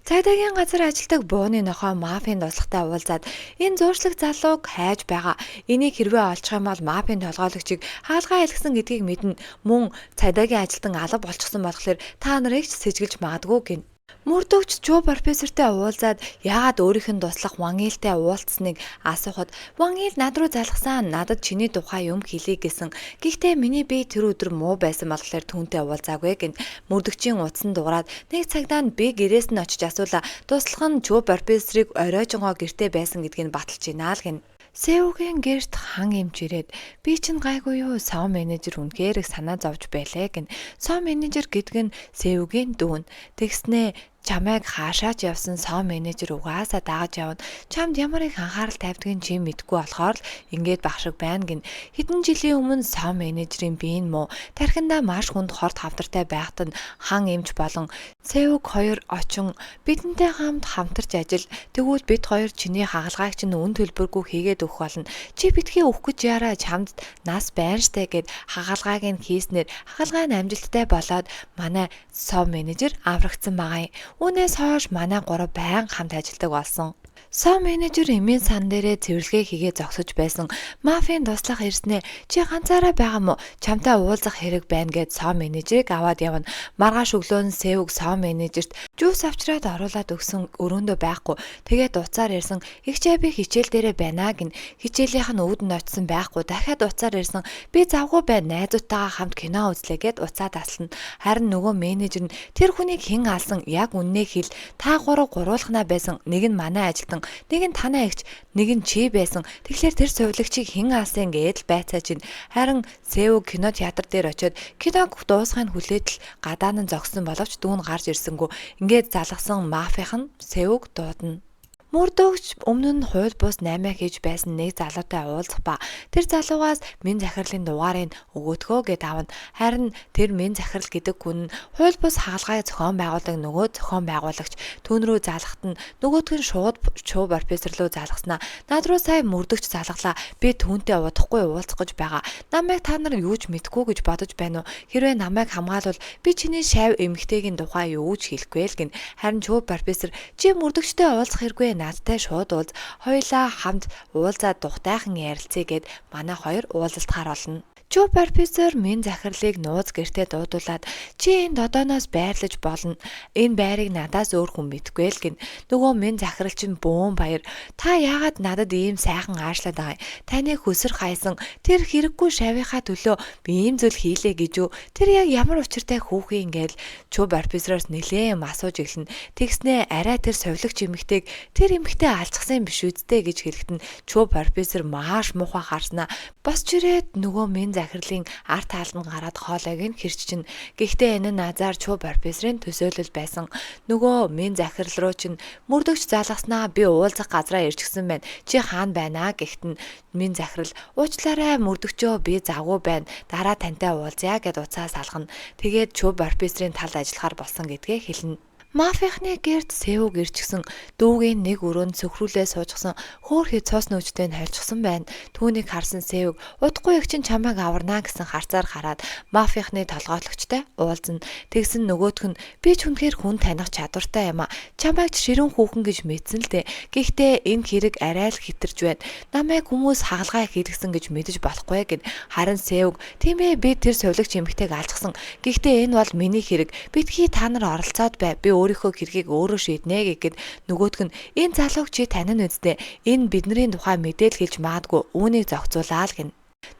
Цайдагийн газар ажилдаг бууны нохоо мафийн туслахтай уулзаад энэ зууршлаг залууг хайж байгаа. Энийг хэрвээ олчих юм бол мафийн толгойлогчийг хаалгаа илгэсэн гэдгийг мэднэ. Мөн цайдагийн ажилтан алга болчихсон болохоор та нарыг ч сэжгэлж магадгүй гин. Мөрдөгч Чүү профессортэй уулзаад яагаад өөрийнх нь туслах Вангилтай уулзсныг асуухад Вангил над руу залгасан надад чиний тухай юм хэлье гэсэн. Гэхдээ миний бие тэр өдөр муу байсан болохоор түүнтэй уулзаагүй гин. Мөрдөгчийн утсан дуурайд нэг цагдаа нь би гэрээс нь очиж асуулаа. Туслах нь Чүү профессорыг оройжонгоо гэртээ байсан гэдгийг баталж гинаа л гин. Сэвгийн гэрт хан эмч ирээд би чинь гайгүй юу сав менежер үнэхээр их санаа зовж байлээ гин. Сав менежер гэдэг нь Сэвгийн дүүн. Тэгснээ чамайг хаашаач явсан сав менежер угаасаа дааж явна. Чамд ямар их анхаарал тавьдгийг чи мэдгүй болохоор л ингээд багшиг байна гин. Хэдэн жилийн өмнө сав менежерийн биеийн муу тархиндаа маш хүнд хорт хавдартай байхад нь хан эмч болон Сэвг хоёр очин бидэнтэй хамтарч ажил тэгвэл бид хоёр чиний хагалгааг чинь үн төлбөргүй хийгээд өгөх болно. Чи битгий өгөх гэж яраа чамд нас байна штэ гэд хагалгааг нь хийснээр хагалгаа нь амжилттай болоод манай сав менежер аврагдсан байгаа юм. Үүнээс хойш манай гурав байнга хамт ажилладаг болсон. Сав менежер эмийн сан дээрээ цэвэрлэгээ хийгээ зогсож байсан мафийн туслах ирснээ чи ганцаараа байгаа мó чамтай уулзах хэрэг байна гэд сав менежерийг аваад явна. Маргааш өглөө нь Сэвг сав менежерт жуус авчраад оруулаад өгсөн өрөөндөө байхгүй. Тэгээд уцаар ирсэн "Игчээ би хичээл дээрээ байна" гин хичээлийнх нь өвдөнд очсон байхгүй. Дахиад уцаар ирсэн "Би завгүй байна. Найзуудтайгаа хамт кино үзлээ" гэд уцаа таслана. Харин нөгөө менежер нь "Тэр хүнийг хэн алсан? Яг үннээ хэл. Та гурав гурвуулхнаа байсан. Нэг нь манай ажилтан, нэг нь танаа эгч, нэг нь чи байсан. Тэгэхээр тэр сувилагчийг хэн алсан гээд л байцааж ин." Харин Сэвг кино театр дээр очиод киног дуусгахыг хүлээд л гадаа нь зогссон боловч дүүн гарч ирсэнгүй. Ингээд залгасан мафийнхан Сэвг дуудана. Мөрдөгч өмнө нь хууль бус 8 хийж байсан нэг залуутай уулзах ба тэр залуугаас минь захирлын дугаарыг өгөөдгөө гэд авна. Харин тэр минь захирал гэдэг хүн нь хууль бус хаалгыг зохион байгуулдаг нөгөө зохион байгуулагч түүн рүү залгахт нь нөгөөдг нь шууд чуу профессор руу залгаснаа. Над руу сая мөрдөгч залглаа. Би түүнтэй удахгүй уулзах гэж байгаа. Намайг та нар юу ч мэдэхгүй гэж бодож байна уу? Хэрвээ намайг хамгаалвал би чиний шав эмэгтэйгийн тухай юу ч хэлэхгүй л гин. Харин чуу профессор чи мөрдөгчтэй уулзах хэрэггүй надтай шууд уулз. Хоёлаа хамт уулзаад тухтайхан ярилцъя гэд манай хоёр уулзалтахаар болно. Чүү профессор минь захирлыг нууц гэртээ дуудуулаад чи энд одооноос байрлаж болно. Энэ байрыг надаас өөр хүн мэдгүй л гин. Нөгөө минь захирал чинь бөөн баяр. Та яагаад надад ийм сайхан аашлаад байгаа юм? Таны хөсөр хайсан тэр хэрэггүй шавийнхаа төлөө би ийм зүйл хийлээ гэж үү? Тэр яг ямар учиртай хүүхэн ингээл чүү профессороос нэлээд юм асууж эхэлнэ. Тэгснээ арай тэр совлогч эмэгтэйг тэр эмэгтэй алцсан биш үсттэй гэж хэлэхэд нь чүү профессор мааш муухай харснаа. Босч ирээд нөгөө минь захирлын арт таалд нь гараад хоолойг нь хэрччин. Гэхдээ энэ нь азар чуу профессорын төсөөлөл байсан. Нөгөө минь захирал руу чинь мөрдөгч залгаснаа би уулзах газраа ирчихсэн байна. Чи хаана байна гэхт нь минь захирал уучлаарай мөрдөгчөө би завгүй байна. Дараа тантай уулзъя гэд уцаа салгана. Тэгээд чуу профессорын талд ажиллахаар болсон гэдгээ хэлнэ. Мафийнхны гэрд Сэвг ирчихсэн дүүгийн нэг өрөөнд сөхрүүлээ суужсан хөөхий цус нүжтэй хайлчсан байна. Түүнийг харсан Сэвг удахгүй их чинь чамайг аварнаа гэсэн харцаар хараад мафийнхны толгойлогчтой уулзна. Тэгсэн нөгөөтг нь би ч үнэхээр хүн таних чадвартай юм а. Чамайг ширүүн хүүхэн гэж мэдсэн л дээ. Гэхдээ энэ хэрэг арай л хитэрж байна. Намайг хүмүүс хагалгаа хийлгсэн гэж мэдэж болохгүй гэд харин Сэвг тийм ээ би тэр совлогч эмэгтэйг алжсан. Гэхдээ энэ бол миний хэрэг. Битгий та нар оролцоод бай. Би өөрийнхөө хэргийг өөрөө шийднэ гэхэд нөгөөтг нь энэ залууг чи танин үздэ. Энэ бидний тухай мэдээлэл хэлж магадгүй үүнийг зохицуулаа л гин.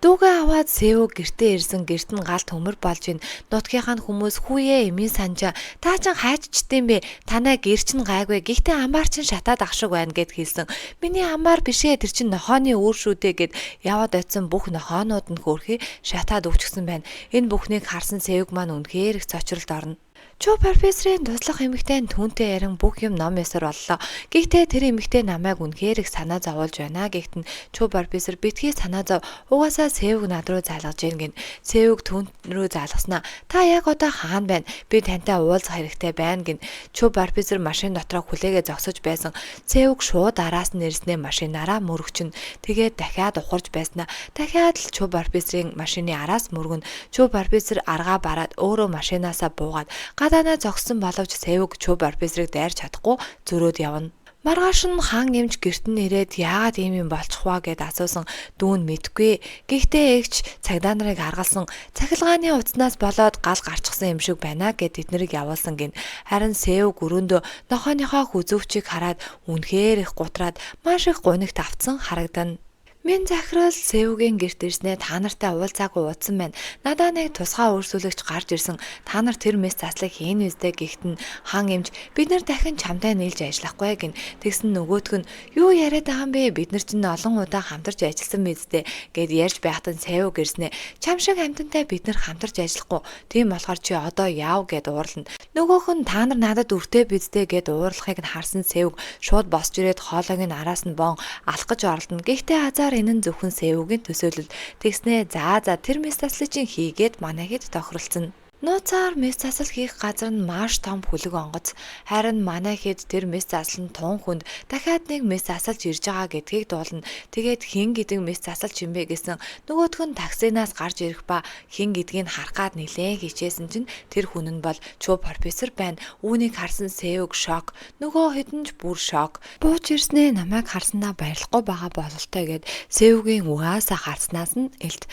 Дүүгээ аваад Сэвг гэртээ ирсэн. Гэрт нь галт хөмөр болж ин нутгийнхаа хүмүүс хүүе эмийн санжаа та чин хайччдсан бэ? Танай гэр чин гайгүй. Гэхдээ амаар чин шатаад ах шиг байна гэд хэлсэн. Миний амаар бишээ тэр чин нохооны өөр шүү дээ гэд яваад очисон бүх нохоонууд нь хөөрхий шатаад өвчгсөн байна. Энэ бүхнийг харсан Сэвг маань үнэхээр их цочролд орно. Чүү профессорын туслах эмэгтэй түүнтэй ярин бүх юм ном ясар боллоо. Гэхдээ тэр эмэгтэй намайг үнэхээр их санаа зовоолж байна гэхтэн чүү профессор битгий санаа зов. Угаасаа Сэвг над руу залгаж ийн гин. Сэвг түүн рүү залгаснаа. Та яг одоо хаана байна? Би тантай уулзах хэрэгтэй байна гин. Чүү профессор машин дотроо хүлээгээ зогсож байсан. Сэвг шууд араас нь ирснээр машинаараа мөрөгчн. Тэгээд дахиад ухарж байснаа. Дахиад л чүү профессорын машины араас мөргөн. Чүү профессор аргаа бараад өөрөө машинаасаа буугаад гадаанаа зогссон боловч Сэвг чүү профессорыг дайрч чадахгүй зөрөөд явна. Маргааш нь хаан эмч гэрт нь ирээд яагаад ийм юм болчих вэ гэд асуусан. Дүүн мэдгүй. Гэхдээ эгч цагдаа нарыг харгалсан. Цахилгааны утаснаас болоод гал гарчихсан юм шиг байна гэд эднэрийг явуулсан гин. Харин Сэвг өрөөндөө нохооныхоо хүзөвчийг хараад үнэхээр их гутраад маш их гунигт автсан харагдана. Минь захирал Сэвгийн гэрт ирснээр та нартай уулзаагүй уудсан байна. Надаа нэг тусгай өөрсүүлэгч гарч ирсэн. Та нар тэр мэс заслыг хийн үздэ гэхтэн хаан эмч бид нар дахин чамтай нийлж ажиллахгүй гин. Тэгсэн нөгөөтг нь юу яриад байгаа юм бэ? Бид нар чинь олон удаа хамтарч ажилласан мэт гэд ярьж байхад нь Сэвг ирснэ. Чам шиг амьтантай бид нар хамтарч ажиллахгүй. Тийм болохоор чи одоо яав гэд уурлана. Нөгөөх нь та нар надад өртөө бидтэй гэд уурлахыг нь харсан Сэвг шууд босч ирээд хоолойг нь араас нь боон алах гэж оролдоно. Гэхдээ азар энэ нь зөвхөн Сэвгийн төсөөлөл. Тэгснээ за тэр мэс заслыг чинь хийгээд манайхэд тохиролцсон. Нууцаар мэс засал хийх газар нь маш том хүлэг онгоц. Харин манай хэд тэр мэс засал нь тун хүнд дахиад нэг мэс засалж ирж байгаа гэдгийг дуулна. Тэгээд хин гэдэг мэс засалч юм бэ гэсэн нөгөөх нь таксинаас гарч ирэх ба хин гэдгийг харах гад нилээн хичээсэн чинь тэр хүн нь бол Чү профессор байна. Үүнийг харсан Сеуг шок. Нөгөө хэдэн ч бүр шок. Бууж ирснээ намайг харсандаа баярлахгүй байгаа бололтой гэд Сеугийн угаасаа харснаас нь элт.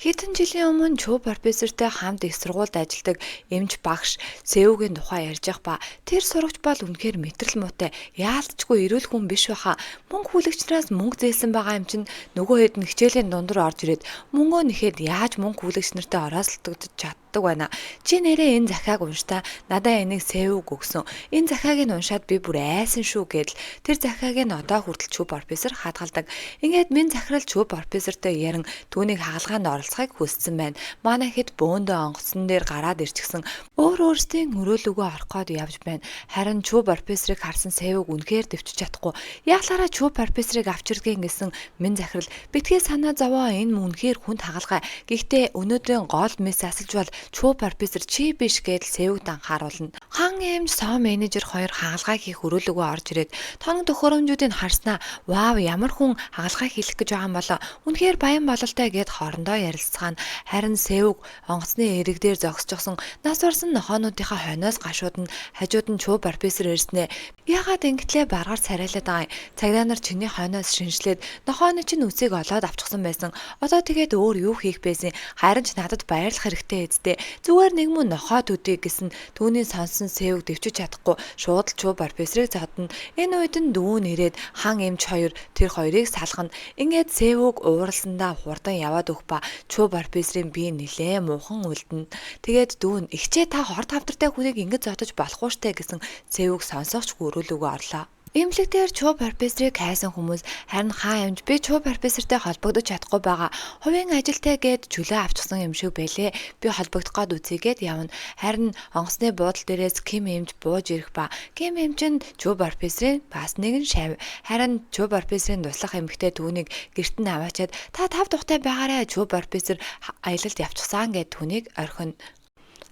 Хэдэн жилийн өмнө Чү профессортой хамт их сургуульд ажилладаг эмч багш Сеугийн тухай ярьж явах ба тэр сурагч бол үнэхээр мэтрэл муутай яалтчгүй эрүүл хүн биш баха. Мөнгө хүлэгчнээс мөнгө зээлсэн байгаа юм чинь нөгөө хэд нь хичээлийн дундуур орж ирээд мөнгөө нэхэд яаж мөнгө хүлэгч нартай ороосолдогдож чаддаг байна. Чи нэрээ энэ захиаг унштай надаа энийг Сеуг өгсөн. Энэ захиаг нь уншаад би бүр айсан шүү гэдэл тэр захиаг нь одоо хүртэл Чү профессор хадгалдаг. Ингээд минь захирал Чү профессортой ярин түүнийг хагалгаанд оролцохыг хүссэн байна. Манай хэд бөөндөө онгоцсон дээр гараад ирчихсэн. Өөрсдийн өрөөлөгөө орох гээд явж байна. Харин Чү профессорыг харсан Сеуг үнэхээр дэвчиж чадахгүй. Яалаараа Чү профессорыг авчирдгийн гэсэн минь захирал битгий санаа зовоо энэ үнэхээр хүнд хагалгаа. Гэхдээ өнөөдрийн гол мэс асалж бол Чү профессор чи биш гэдэл Сеугд анхааруулна. Хан эмч соо менежер хоёр хагалгаа хийх өрөөлөгөө орж ирээд тоног төхөөрөмжүүдийг харснаа вау ямар хүн хагалгаа хийх гэж байгаа юм болоо. Үнэхээр баян бололтой гэд хоорондоо ярилцгаана. Харин Сеуг онгоцны эрэг дээр зогсчихсон нас барсан нохоонуудынхаа хойноос гашууд нь хажууд нь Чү профессор ирснэ. Яагаад ингэтлээ баргаар царайлаад байгаа юм? Цагдаа нар чиний хойноос шинжлээд нохооны чинь үсийг олоод авчихсан байсан. Одоо тэгээд өөр юу хийх байсан? Харин ч надад баярлах хэрэгтэй эзтэй. Зүгээр нэг мөн нохоо төдий гэсэн түүний сонсон Сеуг дэвчиж чадахгүй шууд л Чү профессорыг зодно. Энэ үед нь дүүн ирээд хан эмч хоёр тэр хоёрыг салгана. Ингээд Сеуг ууралсандаа хурдан яваад өгөх ба Чү профессорын бие нилээ муухан үлдэнэ. Тэгээд дүүн ихчээ та хорт хавтартай хүнийг ингэж зодож болохгүй штэ гэсэн Сеуг сонсогч өрөөлөгөө орлоо. Имлэгтэр Чү профессорыг хайсан хүмүүс харин хаа юмж би Чү профессортай холбогдож чадахгүй байгаа. Хувийн ажилтай гээд чөлөө авчихсан юм шиг байлээ. Би холбогдох гээд үзьгээд явна. Харин онгоцны буудал дээрээс Ким эмч бууж ирэх ба Ким эмч нь Чү профессорын бас нэгэн шав. Харин Чү профессорын туслах эмэгтэй түүнийг гэрт нь аваачаад та тав тухтай байгаарай Чү профессор аялалд явчихсан гэд түүнийг орхино.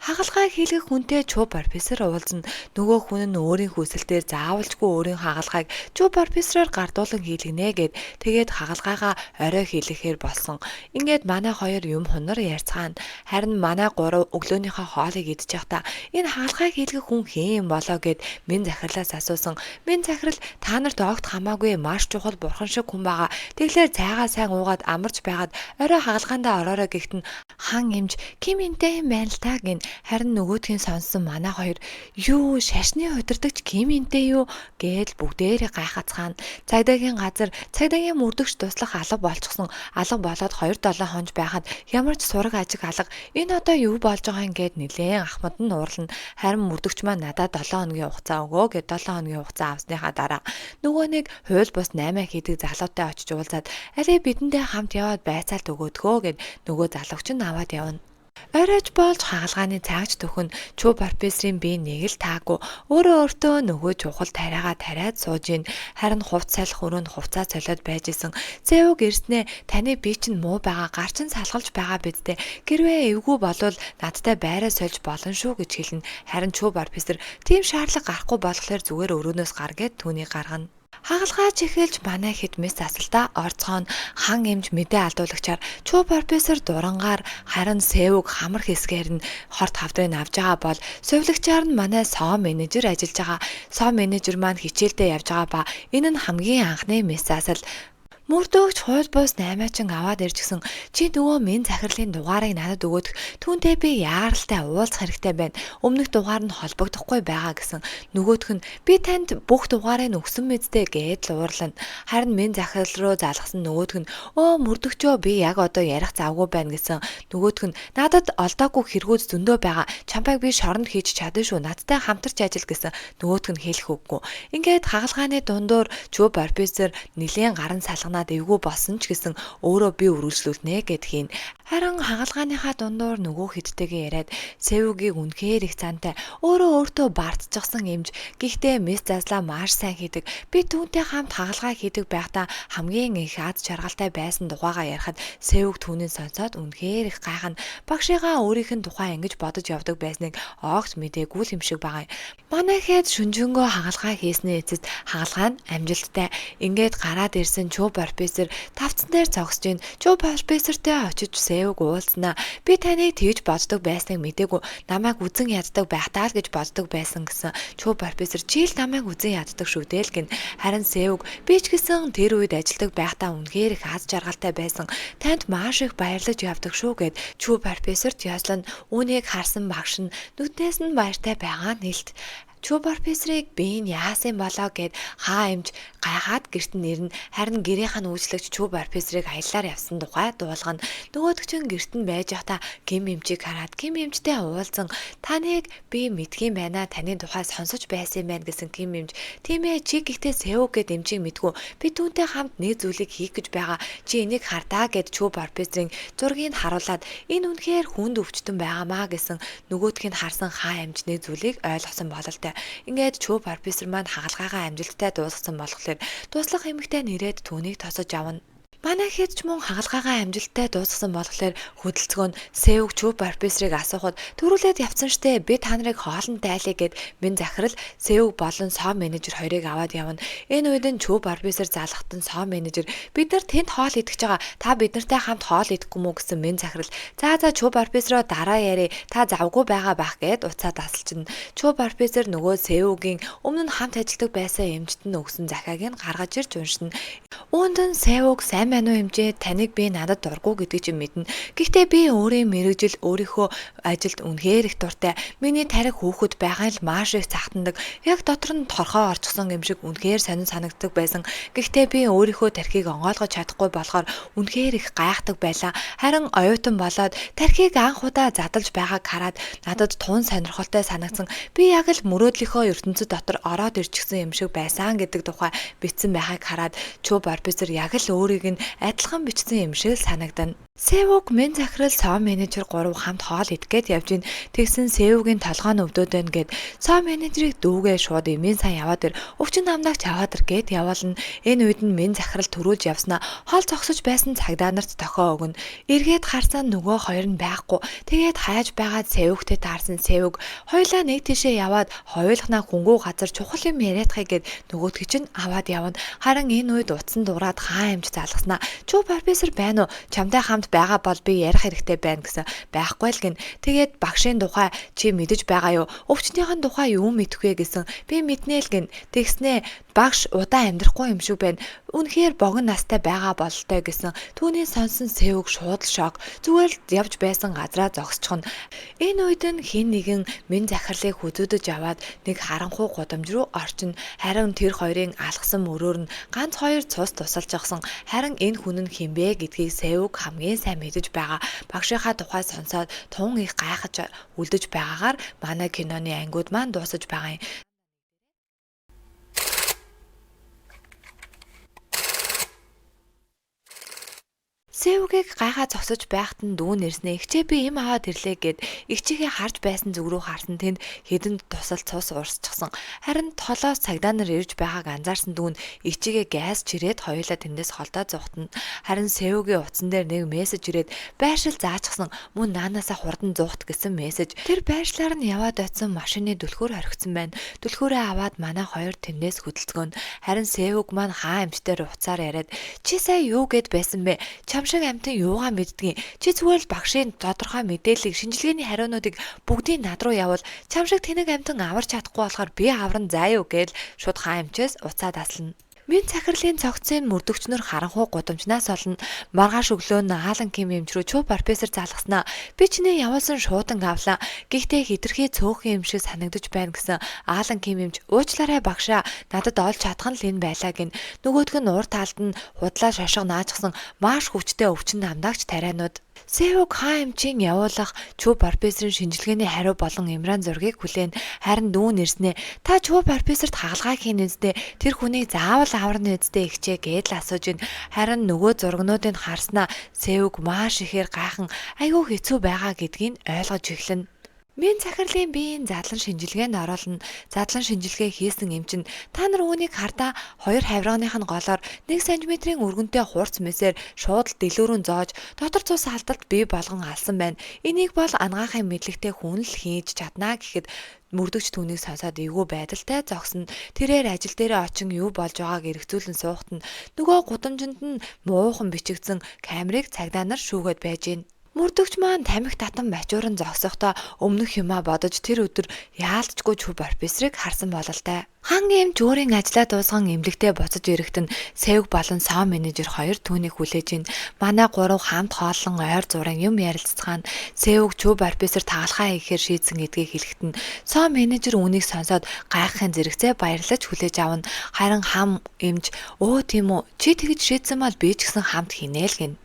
Хагалгаа хийлгэх хүнтэй Чү профессор уулзна. Нөгөө хүн нь өөрийн хүсэлтээр заавалжгүй өөрийн хагалгааг Чү профессороор гардуулан хийлгэнэ гэд тэгээд хагалгаагаа орой хийлгэхээр болсон. Ингээд манай хоёр юм хунар ярьцгаана. Харин манай гурав өглөөнийхөө хоолыг идэж явахдаа энэ хагалгааг хийлгэх хүн хэн юм болоо гэд минь захирлаас асуусан. Минь захирал та нарт огт хамаагүй маш чухал бурхан шиг хүн байгаа. Тэгэхээр цайгаа сайн уугаад амарч байгаад орой хагалгаандаа ороорой гэхтэн хан эмч Ким энтэй юм байна л та гин. Харин нөгөөдхийн сонссон манай хоёр юу шашны удирдагч Ким энтэй юу гээл бүгдээрээ гайхацгаана. Цагдаагийн газар цагдаагийн мөрдөгч туслах алга болчихсон. Алга болоод 2-7 хонж байхад ямар ч сураг ажиг алга энэ одоо юу болж байгаа юм гээд нилээн ахмад нь уурлана. Харин мөрдөгч маань надад 7 хоногийн хугацаа өгөө гэд 7 хоногийн хугацаа авсныхаа дараа нөгөө нэг хууль бус 8 хийдэг залуутай очиж уулзаад алей бидэндээ хамт яваад байцаалт өгөөдгөө гэд нөгөө залууч нь аваад явна. Оройж болж хагалгааны цаагч төхөн Чү профессорын бие нэг л таагүй өөртөө нөгөө чухал тариагаа тариад сууж ийн. Харин хувц салах өрөөнд хувцаа цолиод байж исэн. Сеуг ирснээ таны бие чинь муу байгаа гарчин салгалж байгаа бидтэй. Гэрвээ эвгүй болвол надтай байраа сольж болно шүү гэж хэлнэ. Харин Чү профессор тийм шаардлага гарахгүй болохоор зүгээр өрөөнөөс гар гэд түүнийг гаргана. Хагалгаач эхэлж манай хэд мэс асалтаа орцгоон хан эмч мэдээ алдуулагчаар Чү профессор дурангаар харин Сеуг хамар хэсгээр нь хорт хавдрыг авж байгаа бол сувилагчаар нь манай соо менежер ажиллаж байгаа. Соо менежер маань хичээлдээ явж байгаа ба энэ нь хамгийн анхны мэс асал. Мөрдөгч хууль бус 8-аачин аваад ирчихсэн. Чи нөгөө минь захирлын дугаарыг надад өгөөдөх. Түүнтэй би яаралтай уулзах хэрэгтэй байна. Өмнөх дугаар нь холбогдохгүй байгаа гэсэн. Нөгөөх нь би танд бүх дугаарыг өгсөн мэзтэй гээд л уурлана. Харин минь захирал руу залгасан нөгөөх нь өө мөрдөгчөө би яг одоо ярих завгүй байна гэсэн. Нөгөөх нь надад олдоогүй хэрэгүүд зөндөө байгаа. Чампайг би шоронд хийж чадна шүү. Надтай хамтарч ажил гэсэн. Нөгөөх нь хэлэх үггүй. Ингээд хагалгааны дундуур Чү профессор нилийн гарын салгана надад эвгүй болсон ч гэсэн өөрөө би үргэлжлүүлнэ гэд хийн. Харин хагалгааныхаа дундуур нөгөө хэдтэйгээ яриад Севугийн үнэхээр их цаантай өөрөө өөртөө бартчихсан эмч гэхдээ мэс заслаа маш сайн хийдэг. Би түүнтэй хамт хагалгаа хийдэг байхдаа хамгийн их аз жаргалтай байсан тухайгаа ярихад Севуг түүнийг сонсоод үнэхээр их гайхна. Багшигаа өөрийнх нь тухай ингэж бодож явдаг байсныг огт мэдээгүй юм шиг байгаа юм. Манай хэд шүнжэнгөө хагалгаа хийсний эцэст хагалгаа нь амжилттай. Ингээд гараад ирсэн Чүү профессор тавцан дээр зогсож ийн. Чүү профессортэй очиж Севуг уулзнаа. Би таныг тэгж боддог байсныг мэдээгүй. Намайг үзэн яддаг байхдаа л гэж боддог байсан гэсэн. Чүү профессор чи л намайг үзэн яддаг шүү дээ л гин. Харин Севуг би ч гэсэн тэр үед ажилдаг байхдаа үнэхээр их аз жаргалтай байсан. Танд маш их баярлаж явдаг шүү гэд Чүү профессорт яслан үүнийг харсан багш нь нүднээс нь баяртай байгаа нэлт. Чүү профессорыг би яасан болоо гэд хаа эмч гайхаад гэрт нь ирнэ. Харин гэрийнх нь үйлчлэгч Чүү профессорыг аяллаар явсан тухай дуулгана. Нөгөөдөгч нь гэрт нь байж байхдаа Ким эмчийг хараад Ким эмчтэй уулзсан. Таныг би мэдгийм байна. Таны тухай сонсож байсан юм байна гэсэн Ким эмч. Тийм ээ чи гэхдээ Севуг гэд эмчийг мэдгүй. Би түүнтэй хамт нэг зүйлийг хийх гэж байгаа. Чи энийг хардаа гэд Чүү профессорын зургийг харуулад энэ үнэхээр хүнд өвчтөн байгаамаа гэсэн нөгөөдг нь харсан хаа эмч нэг зүйлийг ойлгосон бололтой. Ингээд Чүү профессор маань хагалгаагаа амжилттай дуусгасан болохоор дуслах эмэгтэй нэрээд түүнийг тосож авна. Манай хэд ч мөн хагалгаагаа амжилттай дуусгасан болохоор хөдөлцгөө нь Севуг Чүү профессорыг асуухад төрүүлээд явцсан штэ би та нарыг хоолнд дайлаа гэд минь захирал Севуг болон соо менежер хоёрыг аваад явна. Энэ үед нь Чүү профессор залхахтан соо менежер бид нар тэнд хоол идэж байгаа. Та биднэртэй хамт хоол идэхгүй мүү гэсэн минь захирал. За Чүү профессороо дараа яри та завгүй байгаа байх гэд уцаад асалчна. Чүү профессор нөгөө Севугийн өмнө нь хамт ажилладаг байсан эмчт нь өгсөн захиаг нь гаргаж ирж уншина. Үүнд нь Севуг сайн байна уу эмчээ таныг би надад дурггүй гэдэг чинь мэднэ. Гэхдээ би өөрийн мэрэгжил өөрийнхөө ажилд үнэхээр их дуртай. Миний тарих хүүхэд байгаа л маш их цагтандаг. Яг дотор нь торхоо орчихсон юм шиг үнэхээр сонин санагддаг байсан. Гэхдээ би өөрийнхөө тархийг онгойлгож чадахгүй болохоор үнэхээр их гайхдаг байлаа. Харин оюутан болоод тархийг анх удаа задалж байгааг хараад надад тун сонирхолтой санагдсан. Би яг л мөрөөдлийнхөө ертөнцид дотор ороод ирчихсэн юм шиг байсан гэдэг тухай бичсэн байгааг хараад Чүү профессор яг л өөрийг нь адилхан бичсэн юм шиг санагдана. Севуг мен захирал соо менежер 3 хамт хоол идэхэд явж ийн. Тэгсэн Севугийн толгой нь өвдөд байна гэд соо менежерийг дүүгээ шууд эмийн сан яваад ир. Өвчин намдагч яваад ир гэд явуулна. Энэ үед нь мен захирал төрүүлж явснаа хоол зогсож байсан цагдаа нарт тохио өгнө. Эргээд харсан нөгөө хоёр нь байхгүй. Тэгээд хайж байгаад Севугтэй таарсан Севуг хоёлаа нэг тишээ яваад хоёулахнаа хөнгөө газар чухал юм яриадахыг гэд нөгөөдгөө чинь аваад явна. Харин энэ үед утсан дуурайд хаа эмч залгаснаа. Чүү профессор байна уу? Чамтай хамт байгаа бол би ярих хэрэгтэй байна гэсэн байхгүй л гин. Тэгээд багшийн тухай чи мэдэж байгаа юу? Өвчнийхэн тухай юу мэдэх вэ гэсэн. Би мэднэ л гин. Тэгснээ багш удаан амьдрахгүй юм шиг байна. Үнэхээр богино настай байгаа бололтой гэсэн. Түүний сонсон Севуг шууд л шок. Зүгээр л явж байсан газраа зогсчихно. Энэ үед нь хин нэгэн мен захирлыг хүзүүдэж аваад нэг харанхуй гудамж руу орчин. Харин тэр хоёрын алгасан мөрөөр нь ганц хоёр цус тусалж гсэн. Харин энэ хүн нь хинбэ гэдгийг Севуг хамгийн сайн мэдэж байгаа. Багшийнхаа тухай сонсоод тун их гайхаж үлдэж байгаагаар манай киноны ангиуд маань дуусаж байгаа юм. Севугийг гайхаа зогсож байхад нь дүүн ирснэ. Игчээ би им аваад ирлээ гэд игчээгээ харж байсан зүг рүү харсан тэнд хэдэн тусал цус урсчихсан. Харин толоос цагдаа нар ирж байгааг анзаарсан дүүн игчээгээ газ чирээд хоёулаа тэндээс холдоо зугтана. Харин Севугийн утсан дээр нэг мессеж ирээд байршил заачсан мөн наанаасаа хурдан зугт гэсэн мессеж. Тэр байршлаар нь яваад очисон машины түлхүүр орхигдсан байна. Түлхүүрээ аваад манай хоёр тэндээс хөдөлцгөөн. Харин Севуг маань хаа эмчтэр уцаар яриад чи сая юу гэд байсан бэ? Чам шиг амтан юугаа мэддгийг чи зүгээр л багшийн тодорхой мэдээллийг шинжилгээний хариунуудыг бүгдийг над руу явуул чам шиг тэнэг амтан аварч чадахгүй болохоор би авран заа юу гээл шууд хаа эмчээс уцаад аслана. Мен захирлын цогцын мөрдөгчнөр харанхуй гудамжнаас олно. Маргааш өглөө нь Аалан Ким эмч рүү Чүү профессор залгаснаа. Би чинээ явуулсан шуудан авлаа. Гэхдээ хитрхи цөөхөн юм шиг санагдаж байна гэсэн Аалан Ким эмч уучлаарай багшаа. Надад олж чадах нь л энэ байлаа гин. Нөгөөх нь урд талд нь худлаа шошго наажсан маш хүчтэй өвчин намдагч тарианууд. Севуг хаан эмчийн явуулах Чүү профессорын шинжилгээний хариу болон имран зургийг хүлээн харин дүүн ирснээ та Чүү профессорт хагалгаа хийн үсттэй тэр хүнийг заавал аварны үсттэй ихчээ гэдэл асууж ин харин нөгөө зургнуудыг харснаа Севуг маш ихээр гайхан айгүй хэцүү байгаа гэдгийг ойлгож эхлэнэ. Минь захирлын биеийн задлан шинжилгээнд оруулна. Задлан шинжилгээ хийсэн эмчин та нар үүнийг хардаа 2 хавирганых нь голоор 1 см-ийн өргөнтэй хурц мэсээр шууд дэлгүүрэн зоож дотор цус алдалт бий болгон алсан байна. Энийг бол анагаахын мэдлэгтэй хүн л хийж чадна гэхэд мөрдөгч түүнийг сонсоод эвгүй байдалтай зогсно. Тэрээр ажил дээрээ очин юу болж байгааг эргцүүлэн суухт нь нөгөө гудамжинд нь муухан бичигдсэн камерыг цагдаа нар шүүгээд байж гин. Мөрдөгч маань тамхи татан бачууран зогсохдоо өмнөх юмаа бодож тэр өдөр яалтчгүй Чүү профессорыг харсан бололтой. Хан эмч өөрийн ажлаа дуусган эмнэлэгтээ буцаж ирэхэд нь Севуг болон Сом менежер хоёр түүнийг хүлээж ин манай гурав хамт хооллон ойр зургийн юм ярилццгаана. Севуг Чүү профессор тагалхаа хийхээр шийдсэн гэдгийг хэлэхэд нь Сом менежер үүнийг сонсоод гайхахын зэрэгцээ баярлаж хүлээж авна. Харин хам эмч өө тийм үү чи тэгж шийдсэн бол би ч гэсэн хамт хийнэ л гин.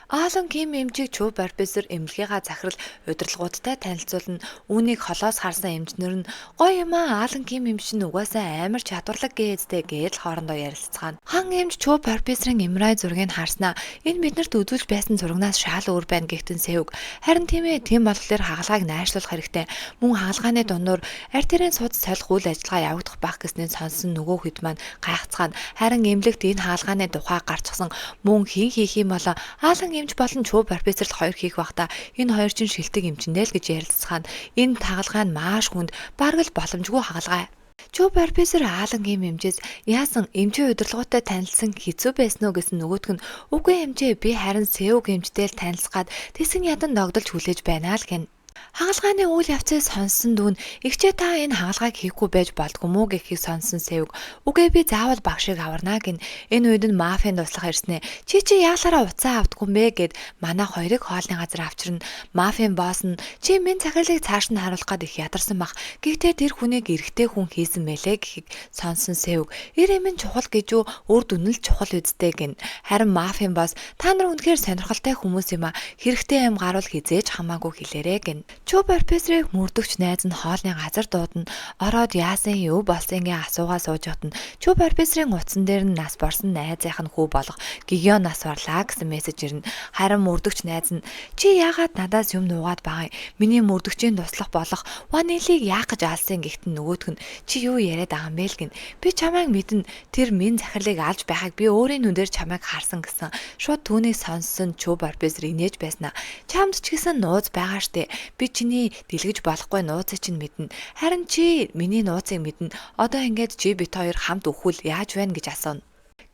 Аалан Ким эмчийг Чүү профессор эмнэлгийнхаа захирал удирдлагуудтай танилцуулна. Үүнийг холоос харсан эмчнэр нь гоё юм аа Аалан Ким эмч нь угаасаа амар чадварлаг гээдтэй гэж хоорондоо ярилцгаана. Хан эмч Чүү профессорын MRI зургийг харснаа энэ биднэрт үзүүлж байсан зургнаас шал өөр байна гэхдээ Севуг харин тийм ээ тийм болохоор хагалгааг найшлуулах хэрэгтэй. Мөн хагалгааны дундуур артерийн судас солих үйл ажиллагаа явагдах байх гэснээр сонссон нөгөө хэд маань гайхацгаана. Харин эмнэлэгт энэ хагалгааны тухай гарчсан мөн хин хийх юм болоо Аалан эмч болон Чүү профессорт хоёр хийх байхдаа энэ хоёр чинь шилдэг эмчнээ л гэж ярилцгаана. Энэ тагалгаа нь маш хүнд бараг л боломжгүй хагалгаа. Чүү профессор Аалан Ким эмчээс яасан эмчийн удирдлагуудтай танилцсан хэцүү байсан уу гэсэн нөгөөтг нь үгүй эмчээ би харин Севуг эмчтэй л танилцгаад тэсгэн ядан догдолж хүлээж байна л гэнэ. Хагалгааны үйл явцыг сонссон дүүн "Игчээ та энэ хагалгааг хийхгүй байж болдгүй мүү" гэхийг сонссон Севуг "Үгүй би заавал багшийг аварна" гин. Энэ үед нь мафийн туслах ирснэ. Чи яалаараа уцаа авдаггүй мэ гэд манай хоёрыг хоолны газар авчирна. Мафийн босс нь "Чи минь захирлыг цааш нь харуулах гээд их ядарсан бах. Гэхдээ тэр хүнийг эрэгтэй хүн хийсэн мэлээ" гэхийг сонсон Севуг "Эр эмэн чухал гэж үү? Үр дүн л чухал үсттэй" гин. Харин мафийн босс "Та нар үнэхээр сонирхолтой хүмүүс юм а. Хэрэгтэй юм гарвал хизээж хамаагүй хэлээрэ" гин. Чүү профессорыг мөрдөгч найз нь хоолны газар дуудана. Ороод яасан юу болсонгийн асуугаа сууж отно. Чүү профессорын утсан дээр нь нас борсон найзынх нь хүү болох Гигио нас барлаа гэсэн мессеж ирнэ. Харин мөрдөгч найз нь "Чи яагаад надаас юм нуугаад байгаа юм? Миний мөрдөгчийн туслах болох ванилийг яах гэж алсан" гэхтэн нөгөөтг нь "Чи юу яриад байгаа юм бэ л гин. Би чамайг мэднэ. Тэр минь захирлыг алж байхыг би өөрийн нүдээр чамайг харсан" гэсэн. Шууд түүнийг сонссон Чүү профессор инээж байснаа. "Чамд ч гэсэн нууц байгаа штэ. Би чиний дэлгэж болохгүй нууцыг чинь мэднэ. Харин чи миний нууцыг мэднэ. Одоо ингээд чи бит хоёр хамт өвхүүл яаж байна гэж асууна.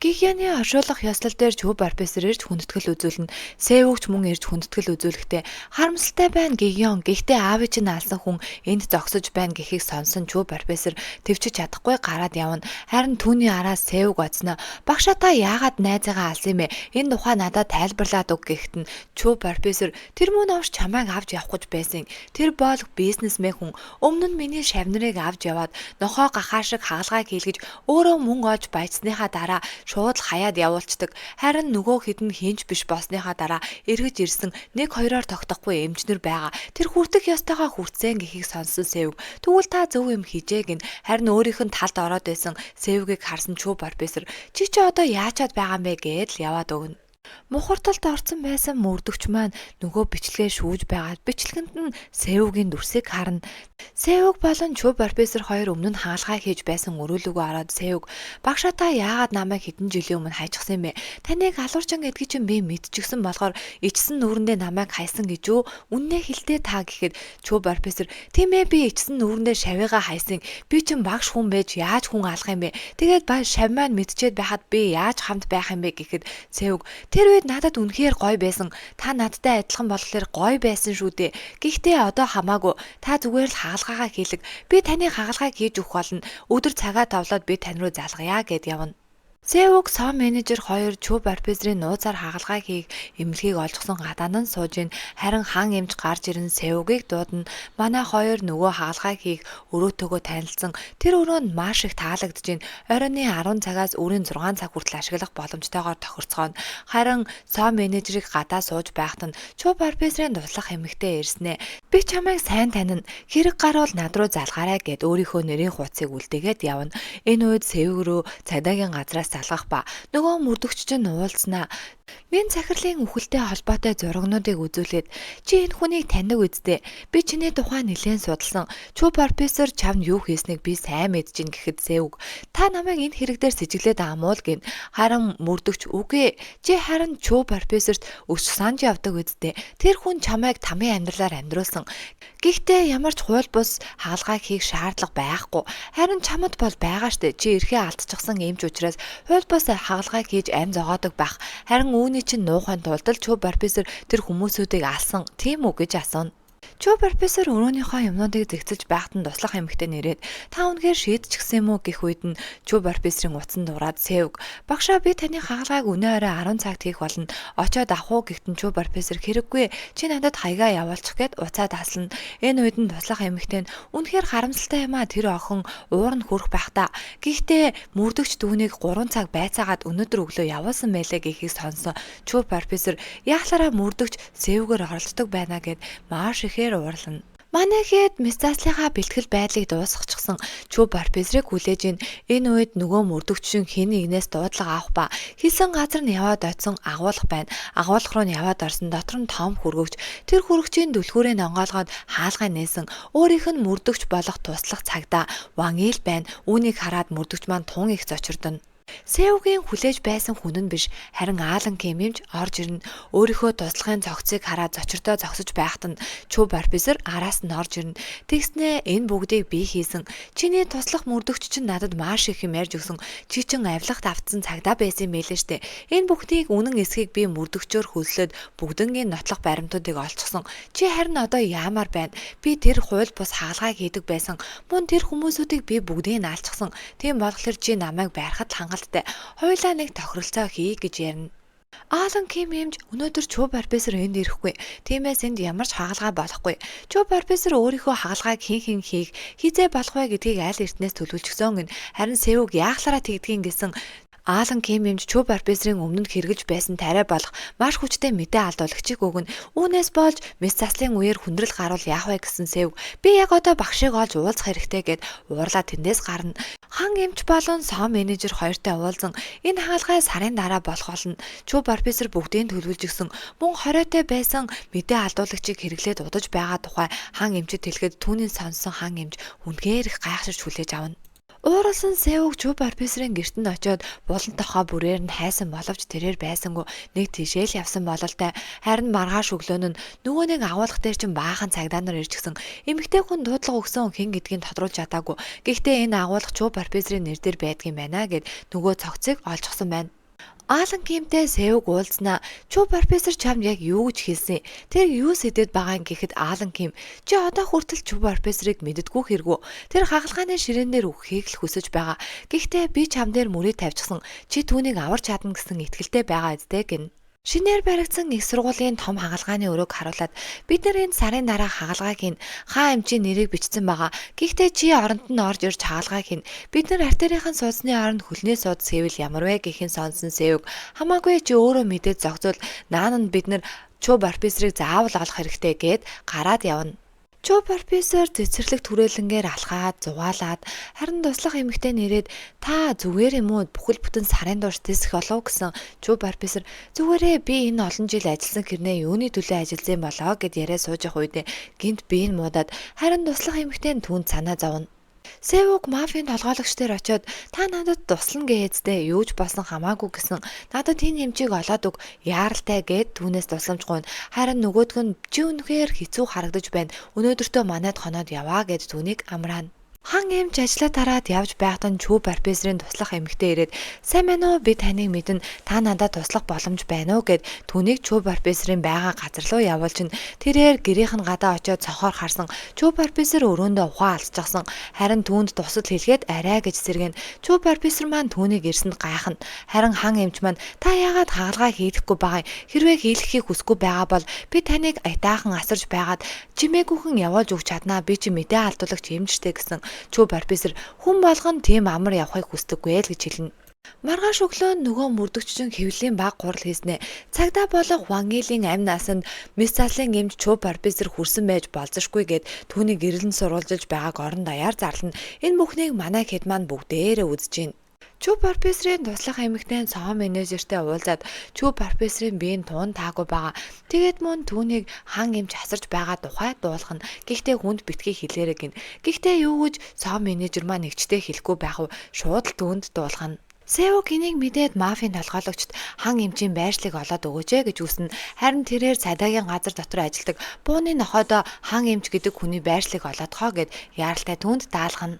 Гигианы оршуулах ёслол дээр Чүү профессор ирж хүндэтгэл үзүүлнэ. Севугч мөн ирж хүндэтгэл үзүүлэхдээ харамсалтай байна Гигион. Гэхдээ аавыг чинь алсан хүн энд зогсож байна гэхийг сонсон Чүү профессор төвчж чадахгүй гараад явна. Харин түүний араас Севуг оцноо. "Багшаа та яагаад найзаагаа алсан юм бэ? Энэ тухай надад тайлбарлаад өг" гэхэд нь Чүү профессор "Тэр мөн овш чамайг авч явах гэж байсан. Тэр бол бизнесмен хүн. Өмнө нь миний шавнарыг авч яваад нохоо гахаа шиг хагалгааг хийлгэж өөрөө мөнгө олж баяжсныхаа дараа шууд л хаяад явуулцдаг. Харин нөгөө хэд нь хинч биш болсныхаа дараа эргэж ирсэн 1-2-оор тогтохгүй эмчнэр байгаа. Тэр хүртэх ёстойгоо хүртсэн" гэхийг сонссон Севуг "Тэгвэл та зөв юм хийжээ" гин. Харин өөрийнх нь талд ороод байсан Севугийг харсан Чүү профессор чи одоо яачаад байгаа юм бэ гэдэл яваад өгнө. Мухарталд орсон байсан мөрдөгч маань нөгөө бичлэгээ шүүж байгаад бичлэгэнд нь Севугийн дүрсийг харна. Севуг болон Чүү профессор хоёр өмнө нь хаалгаа хийж байсан өрөөлөгөө ороод Севуг "Багшаа та яагаад намайг хэдэн жилийн өмнө хайчихсан юм бэ? Таныг алуурчан гэдгийг чинь би мэдчихсэн болохоор ичсэн нүүрэндээ намайг хайсан гэж үү? Үннээ хэлдэ та" гэхэд Чүү профессор "Тийм ээ би ичсэн нүүрэндээ шавьяага хайсан. Би чинь багш хүн байж яаж хүн алах юм бэ? Тэгээд шав маань мэдчихэд байхад би яаж хамт байх юм бэ" гэхэд Севуг "Тэр үед надад үнэхээр гоё байсан. Та надтай адилхан болохоор гоё байсан шүү дээ. Гэхдээ одоо хамаагүй. Та зүгээр л хагалгаагаа хийлэг. Би таны хагалгааг хийж өгөх болно. Өдөр цагаа товлоод би тань руу залгая" гэд явна. Севуг соо менежер хоёр Чү Барбизрийн нууцаар хагалгаа хийх эмнэлгийг олжсон гадаа нь сууж ийн харин хан эмч гарч ирэн Севугийг дуудана. Манай хоёр нөгөө хагалгаа хийх өрөөтөөгөө танилцсан. Тэр өрөөнд маш их таалагдж ийн. Оройны 10 цагаас өрийн 6 цаг хүртэл ашиглах боломжтойгоор тохирцгооно. Харин соо менежерийг гадаа сууж байхад нь Чү Барбизрийн туслах эмэгтэй ирснэ. Би чамайг сайн танина. Хэрэг гарвал над руу залгаарай гэд өөрийнхөө нэрийн хуудсыг үлдээгээд явна. Энэ үед Севуг рүү цагдаагийн газраас залгах ба нөгөө мөрдөгч чинь уулзнаа. Минь захирлын үхэлтэй холбоотой зурагнуудыг үзүүлээд чи энэ хүнийг таньдаг үсттэй. Би чиний тухай нэлээд судалсан. Чү профессор чамд юу хийснийг би сайн мэдэж гин гэхэд Севуг та намайг энэ хэрэг дээр сэжиглээд амуул гин. Харин мөрдөгч үгүй. Чи харин Чү профессорт өсч санаж явдаг үсттэй. Тэр хүн чамайг тамийн амьдралаар амьдруулсан. Гэхдээ ямар ч хууль бус хаалгаа хийх шаардлага байхгүй. Харин чамд бол байгаа штэ. Чи эрхээ алдчихсан эмч учраас хууль бус хаалгаа хийж ам зогоодог байх. Харин үүний чинь нуухайн тулд л Чү профессор тэр хүмүүсүүдийг алсан. Тийм үү гэж асууна. Чү профессор өрөөнийхөө юмнуудыг зэгцэлж байхад нь туслах эмэгтэй нэрээд та үнэхээр шийдчихсэн юм уу гэх үед нь Чү профессорын утсан дураад Севуг багшаа би таны хаалгааг өнөө орой 10 цагт хийх болно. Очоод авах уу гэхтэн Чү профессор хэрэггүй чи надад хаягаа явуулчих гэд уцаад аслана. Энэ үед нь туслах эмэгтэй нь үнэхээр харамсалтай юм а тэр охин уур нь хүрэх байх та. Гэхдээ мөрдөгч дүүнийг 3 цаг байцаагаад өнөөдөр өглөө явуулсан байлээ гэхийг сонсон. Чү профессор яахлаараа мөрдөгч Севугээр оролцдог байна гэд маш ихээр уурлана. Манайхэд мис заслынхаа бэлтгэл байдлыг дуусгачихсан Чү профессорыг хүлээж ийн. Энэ үед нөгөө мөрдөгчшин хэн нэгнээс дуудлага авах ба хэлсэн газар нь яваад очсон агуулга байна. Агуулга руу нь яваад орсон дотор нь том хүргөгч. Тэр хүргчийн дүлхүүрийг онгойлгоод хаалгаа нээсэн. Өөрийнх нь мөрдөгч болох туслах цагдаа Ван Ил байна. Үүнийг хараад мөрдөгч маань тун их зочирдоно. Севугийн хүлээж байсан хүн нь биш харин Аалан Ким эмч орж ирнэ. Өөрийнхөө туслахын цогцыг хараад зочирдоо зогсож байхад нь Чү профессор араас нь орж ирнэ. Тэгснээ энэ бүгдийг би хийсэн. Чиний туслах мөрдөгч чинь надад маш их юм ярьж өгсөн. Чи чин авилгад автсан цагдаа байсан юм байлээ штэ. Энэ бүхнийг үнэн эсхийг би мөрдөгчөөр хөслөөд бүгднгийн нотлох баримтуудыг олцсон. Чи харин одоо яамаар байна? Би тэр хууль бус хаалгаа хийдэг байсан. Мөн тэр хүмүүсүүдийг би бүгдийг нь алчсан. Тийм болохоор чи намайг байрахад Хойлоо нэг тохиролцоо хий гэж ярина. Аалан Ким эмч өнөөдөр Чү профессор энд ирэхгүй. Тиймээс энд ямар ч хаалгаа болохгүй. Чү профессор өөрийнхөө хаалгааг хэн хийх, хизээ болох вэ гэдгийг аль эртнээс төлөвлөсөн гин. Харин Севуг яахлаараа тэгдгийн гэсэн Аалан Ким эмч Чү профессорын өмнөд хэрэгж байсан тариа болох маш хүчтэй мэдээ алдуулагчийг өгнө. Үүнээс болж мис заслын үеэр хүндрэл гарвал яах вэ гэсэн Севуг би яг одоо багшийг олж уулзах хэрэгтэй гэд уурлаа тэндээс гарна. Хан эмч болон соо менежер хоёртой уулзан энэ хаалгаа сарын дараа болох болно. Чү профессор бүгдийг төлөвлөж өгсөн. Мөн хориотой байсан мэдээ алдуулагчийг хэрэглээд удаж байгаа тухай хан эмчэд хэлэхэд түүний сонссон хан эмч үнэхээр их гайхширч хүлээж авна. Ууралсан Севуг Чү профессорын гэртэнд очиод булан тохоо бүрээр нь хайсан боловч тэрээр байсангүй нэг тишээл явсан бололтой. Харин маргааш өглөө нь нөгөө нэг агуулга дээр чинь баахан цагдаа нар ирж гисэн. Эмэгтэй хүн дуудлага өгсөн хэн гэдгийг тодруулж чадаагүй. Гэхдээ энэ агуулга Чү профессорын нэр дээр байдгийн байна гэд нөгөө цогцыг олчихсан байна. Аалан Кимтэй Севуг уулзнаа. Чү профессор чамд яг юу гэж хэлсэн? Тэр юу сэдэд байгаа юм гэхэд Аалан Ким чи одоо хүртэл Чү профессорыг мэддэггүй хэрэггүй. Тэр хагалгааны ширээн дээр үххийг л хүсэж байгаа. Гэхдээ би чам дээр мөрий тавьчихсан. Чи түүнийг аварч чадна гэсэн итгэлтэй байгаа үстэй гин. Шинээр баригдсан их сургуулийн том хагалгааны өрөөг харуулад бид нар энэ сарын дараа хагалгааг хийн. Хаа эмчийн нэрийг бичсэн байгаа. Гэхдээ чи оронд нь орж ирж хагалгааг хийн. Бид нар артерийн суудсны оронд хөлний сууд сэвэл ямар вэ гэхин сонсон Севуг. Хамаагүй чи өөрөө мэдээд зогсвол наан нь бид нар Чү профессорыг заавал олох хэрэгтэй гэд гараад явна. Чү профессор цэцэрлэг түрээлэнгээр алхаад зугаалаад харин туслах эмэгтэй нэрээд та зүгээр юм уу бүхэл бүтэн сарын турш тэсэх болов гэсэн Чү профессор зүгээрээ би энэ олон жил ажилласан хэрнээ юуны төлөө ажилласан болоо гэд яриа сууж явах үедээ гинт би энэ муудаад харин туслах эмэгтэй нь түүнд санаа зовно. Севуг мафийн толгойлогч дээр очиод та надад туслана гээдтэй юу ч болсон хамаагүй гэсэн надад энэ хэмжээг олоод өг яаралтай гэд түүнээс тусламж гуйна. Харин нөгөөдг нь чи үнэхээр хэцүү харагдаж байна. Өнөөдөртөө манайд хоноод яваа гэд түүнийг амраана. Хан эмч ажлаа тараад явж байхдаа Чүү профессорын туслах эмэгтэй ирээд "Сайн байна уу? Би таныг мэднэ. Та надад туслах боломж байна уу?" гэд түүнийг Чүү профессорын байгаа газар руу явуулж нь тэрээр гэрийнх нь гадаа очиод цонхоор харсан Чүү профессор өрөөндөө ухаан алцчихсан. Харин түүнд тусал хэлгээд арай гэж сэргэн Чүү профессор маань түүнийг ирсэнд гайхна. Харин хан эмч маань "Та яагаад хагалгаа хийлэхгүй байгаа юм? Хэрвээ хийлгэхийг хүсэхгүй байгаа бол би таныг аятаахан асарж байгаад чимээгүйхэн явуулж өгч чаднаа. Би чи мэдээ алдуулагч эмчтэй" гэсэн Чүү профессор хүн болгон тийм амар явахыг хүсдэггүй л гэж хэлнэ. Маргааш өглөө нөгөө мөрдөгччин хэвлэлийн баг гурал хийснэ. Цагдаа болох Вангилийн амь насанд мис заслын эмч Чүү профессор хүрсэн байж болзошгүй гэд түүнийг гэрэлэн сурвалжилж байгааг орон даяар зарлана. Энэ бүхнийг манай хэд маань бүгдээрээ үзэж байна. Чүү профессорын туслах эмэгтэй цоо менежертэй уулзаад Чүү профессорын биеийн туун таагүй байгаа. Тэгээд мөн түүнийг хан эмч асарч байгаа тухай дуулах нь. Гэхдээ хүнд битгий хэлээрэй гин. Гэхдээ юу гэж цоо менежер маань нэгчтэй хэлэхгүй байх вэ? Шууд л түүнд дуулах нь. Сэвг энийг мэдээд мафийн толгойлогчд хан эмчийн байршлыг олоод өгөөч гэж үснэ. Харин тэрээр цайдагийн газар дотор ажилладаг бууны нохойдоо хан эмч гэдэг хүний байршлыг олоодхоо гэд яаралтай түүнд даалгана.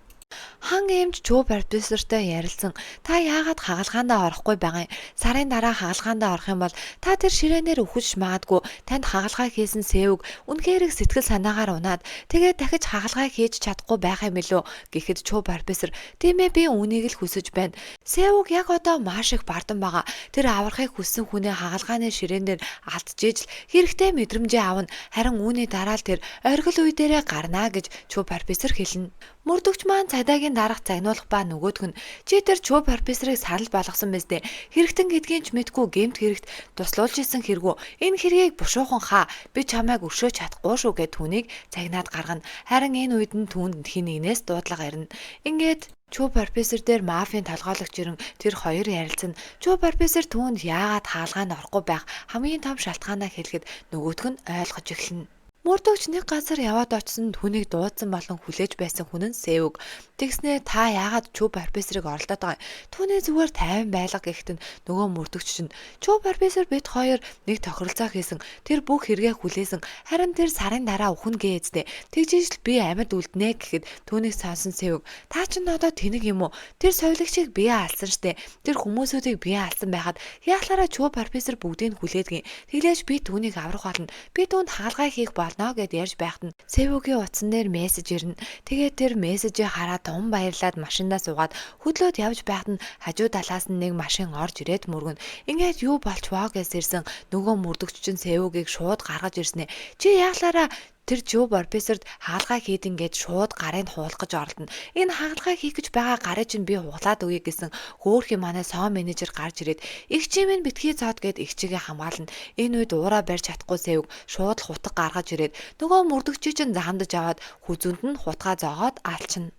Хан эмч Чүү профессортой ярилцсан. "Та яагаад хагалгаандаа орохгүй байгаа юм? Сарын дараа хагалгаандаа орох юм бол та тэр ширээнээр үхэж магадгүй. Танд хагалгаа хийсэн Сэвг үнэхээр их сэтгэл санаагаар унаад тэгээд дахиж хагалгаа хийж чадахгүй байх юм билүү?" Гэхэд Чүү профессор "Тийм ээ, би үнийг л хүсэж байна. Сэвг яг одоо маш их бардан байгаа. Тэр аврахыг хүссэн хүнээ хагалгааны ширээнээр алдчихж л хэрэгтэй мэдрэмжээ авна. Харин үүний дараа л тэр оргил үе дээрээ гарнаа" гэж Чүү профессор хэлнэ. Мөрдөгч маань цайдаагийн дарах загнуулах ба нөгөөдг нь "Чи тэр Чүү профессорыг санал болгосон мэт дээ. Хэрэгтэн гэдгийг ч мэдгүй гэмт хэрэгт туслуулж исэн хэрэггүй. Энэ хэргийг бушуухан хаа. Би чамайг өршөөж чадахгүй шүү" гэд түүнийг загнаад гаргана. Харин энэ үед нь түүнд хин нэгнээс дуудлага ирнэ. Ингээд Чүү профессор дээр мафийн толгойлогч ирэн тэр хоёр ярилцсан. Чүү профессор түүнд яагаад хаалгаанд орохгүй байх хамгийн том шалтгаанаа хэлэхэд нөгөөдг нь ойлгож эхэлнэ. Мөрдөгч нэг газар яваад очсон түүнийг дуудсан болон хүлээж байсан хүн нь Сэвг. Тэгснээ "Та яагаад Чүү профессорыг оролдоод байгаа юм? Түүний зүгээр тайван байлга" гэхэд нь нөгөө мөрдөгч чинь "Чүү профессор бид хоёр нэг тохиролцоо хийсэн. Тэр бүх хэрэгээ хүлээсэн. Харин тэр сарын дараа үхэн гээзтэй. Тэгжиж л би амьд үлднэ" гэхэд түүнийг сонсон Сэвг "Та ч одоо тэнэг юм уу? Тэр совилогчийг бие алсан штэ. Тэр хүмүүсүүдийг бие алсан байхад яахлаараа Чүү профессор бүгдийг хүлээдэг юм. Тэглээж би түүнийг аврах болно. Би түүнд хаалгаа хийх болно" гэд ярьж байхад нь Сэвгийн утсан дээр мессеж ирнэ. Тэгээд тэр мессежийг хараад тун баярлаад машиндаа суугаад хөдлөөд явж байхад нь хажуу талаас нь нэг машин орж ирээд мөргөн. Ингээд юу болчвоо гэж ирсэн нөгөө мөрдөгч чинь Сэвгийг шууд гаргаж ирснэ. "Чи яахлаараа тэр Чүү профессорд хаалгаа хийдэн гэж шууд гарыг хуулах гэж оролдоно. Энэ хаалгаа хийх гэж байгаа гарыг чинь би хуглаад өгье" гэсэн хөөхий манай соо менежер гарч ирээд "Их чи минь битгий зоод" гэд их чигээ хамгаална. Энэ үед уураа барьж чадахгүй Сэвг шууд л хутга гаргаж ирээд нөгөө мөрдөгчийг чинь заамдаж аваад хүзүнд нь хутгаа зоогоод алчна.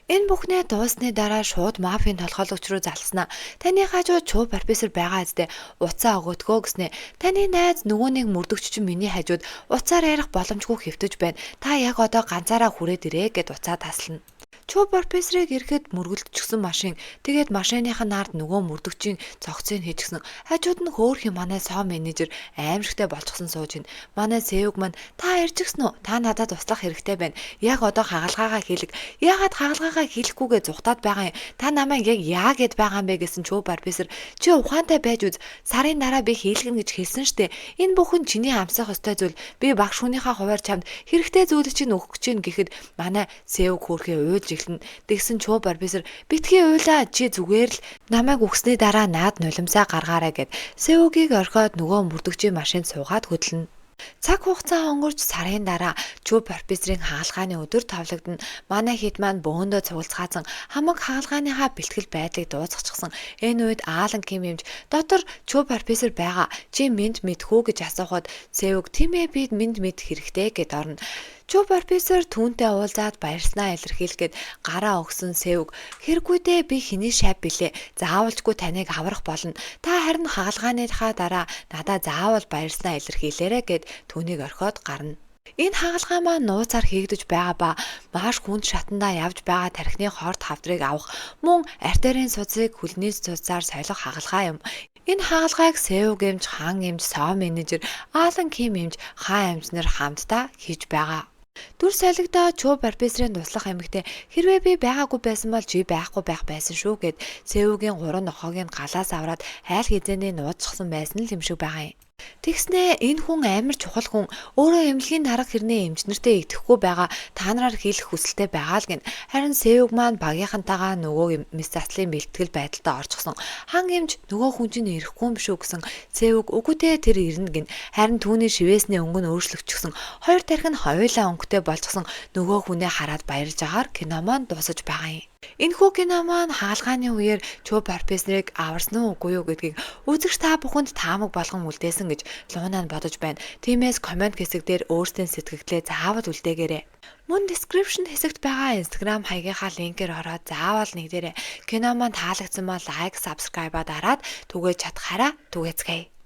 Энэ бүхнээ дуусны дараа шууд мафийн толгойлогч руу залснаа. "Таны хажууд Чүү профессор байгаа зү? Уцаа өгөөдгөө" гэснэ. "Таны найз нөгөө нэг мөрдөгч чинь миний хажууд уцаар ярих боломжгүй хэвтэж байна. Та яг одоо ганцаараа хүрээд ирээ" гэд уцаа таслана. Чүү профессорыг ирэхэд мөргөлдчихсөн машин. Тэгээд машиныхын нард нөгөө мөрдөгчийн цогцыг хийчихсэн. Хажууд нь хөөхий манай соо менежер аимшигтай болчихсон сууж байна. Манай Сэвг маань "Та ирж гисэн үү? Та надад туслах хэрэгтэй байна. Яг одоо хагалгаагаа хийлэг. Яагаад хагалгаагаа хийлэхгүйгээ зүхтаад байгаа юм? Та намайг яг яа гэд байгаа юм бэ" гэсэн Чүү профессор "Чи ухаантай байж үз. Сарын дараа би хийлгэнэ гэж хэлсэн штэ. Энэ бүхэн чиний амсах ёстой зүйл. Би багш хүнийхээ хувьар чамд хэрэгтэй зүйлийг чинь өгөх гэж чинь" гэхэд манай Сэвг хөөхий уйлж Тэгсэн Чүү профессор "Битгий уйлаа. Чи зүгээр л намайг үгсний дараа наад нулимсаа гаргаарай" гэд Сэвгийг орхиод нөгөө мөрдөгчийн машинд суугаад хөдлөнө. Цаг хугацаа өнгөрч сарын дараа Чүү профессорын хаалгааны өдөр тавлагдана. Манай хэд маань бөөндөө цуглацгаасан хамаг хаалгааныхаа бэлтгэл байдлыг дуусгачихсан. Энэ үед Аалан Ким эмч "Дотор Чүү профессор байгаа. Чи минь мэдхүү" гэж асуухад Сэвг "Тийм ээ, би минь мэд хэрэгтэй" гэд орно. Чүү профессор түүнтэй уулзаад баярснаа илэрхийлгээд гараа өгсөн Сэвг "Хэрэггүй дээ, би хэний шав билээ. Заавалжгүй таныг аврах болно. Та харин хаалгааныхаа дараа надад заавал баярснаа илэрхийлээрэй" гэд түүнийг орхиод гарна. Энэ хаалгаа маань нууцаар хийгдэж байгаа ба маш хүнд шатандаа явж байгаа тархины хорт хавдрыг авах мөн артерийн судсыг хөлний судсаар солих хаалгаа юм. Энэ хаалгааг Сэвг эмч, хан эмч, соо менежер, Аалан Ким эмч, хаан эмч нар хамтдаа хийж байгаа. Дүр солигдоо Чуу Барбесрийн туслах эмэгтэй хэрвээ би байгаагүй байсан бол чи байхгүй байх байсан шүү гэд Сеугийн 3 нохойг нь галаас аваад айл хизээний нууцчихсан байсан л юм шиг байгаа юм. Тэгснээ энэ хүн амар чухал хүн өөрөө эмнэлгийн дарга хэрнээ эмчнэртэй идэхгүй байгаа та нараар хэлэх хүсэлтэй байгаа л гин. Харин Сеуг маань багийнхантайгаа нөгөө мис заслын бэлтгэл байдалтай орчихсон. Хан эмч нөгөө хүн чинь ирэхгүй юм шүү гэсэн Сеуг үгүй дээ тэр ирнэ гин. Харин түүний шивээсний өнгө нь өөрчлөгдчихсөн. Хоёр тарих нь хоёулаа өнгөтэй болчихсон нөгөө хүнээ хараад баярлж агаар кино маань дуусаж байгаа юм. Энэхүү кино маань хаалгааны үеэр Чуу Барбесрийг аварсан уу үгүй юу гэдгийг үзэгч та бүхэнд таамаг болгон үлдээсэн гэж Луна нь бодож байна. Тиймээс комент хэсэг дээр өөрсдийн сэтгэлдээ заавал үлдээгээрэй. Мөн description хэсэгт байгаа Instagram хаягийнхаа линкээр ороод заавал нэгдээрэй. Кино маань таалагдсан бол лайк, subscribe-а дараад түгээж чадхаараа түгээцгээе.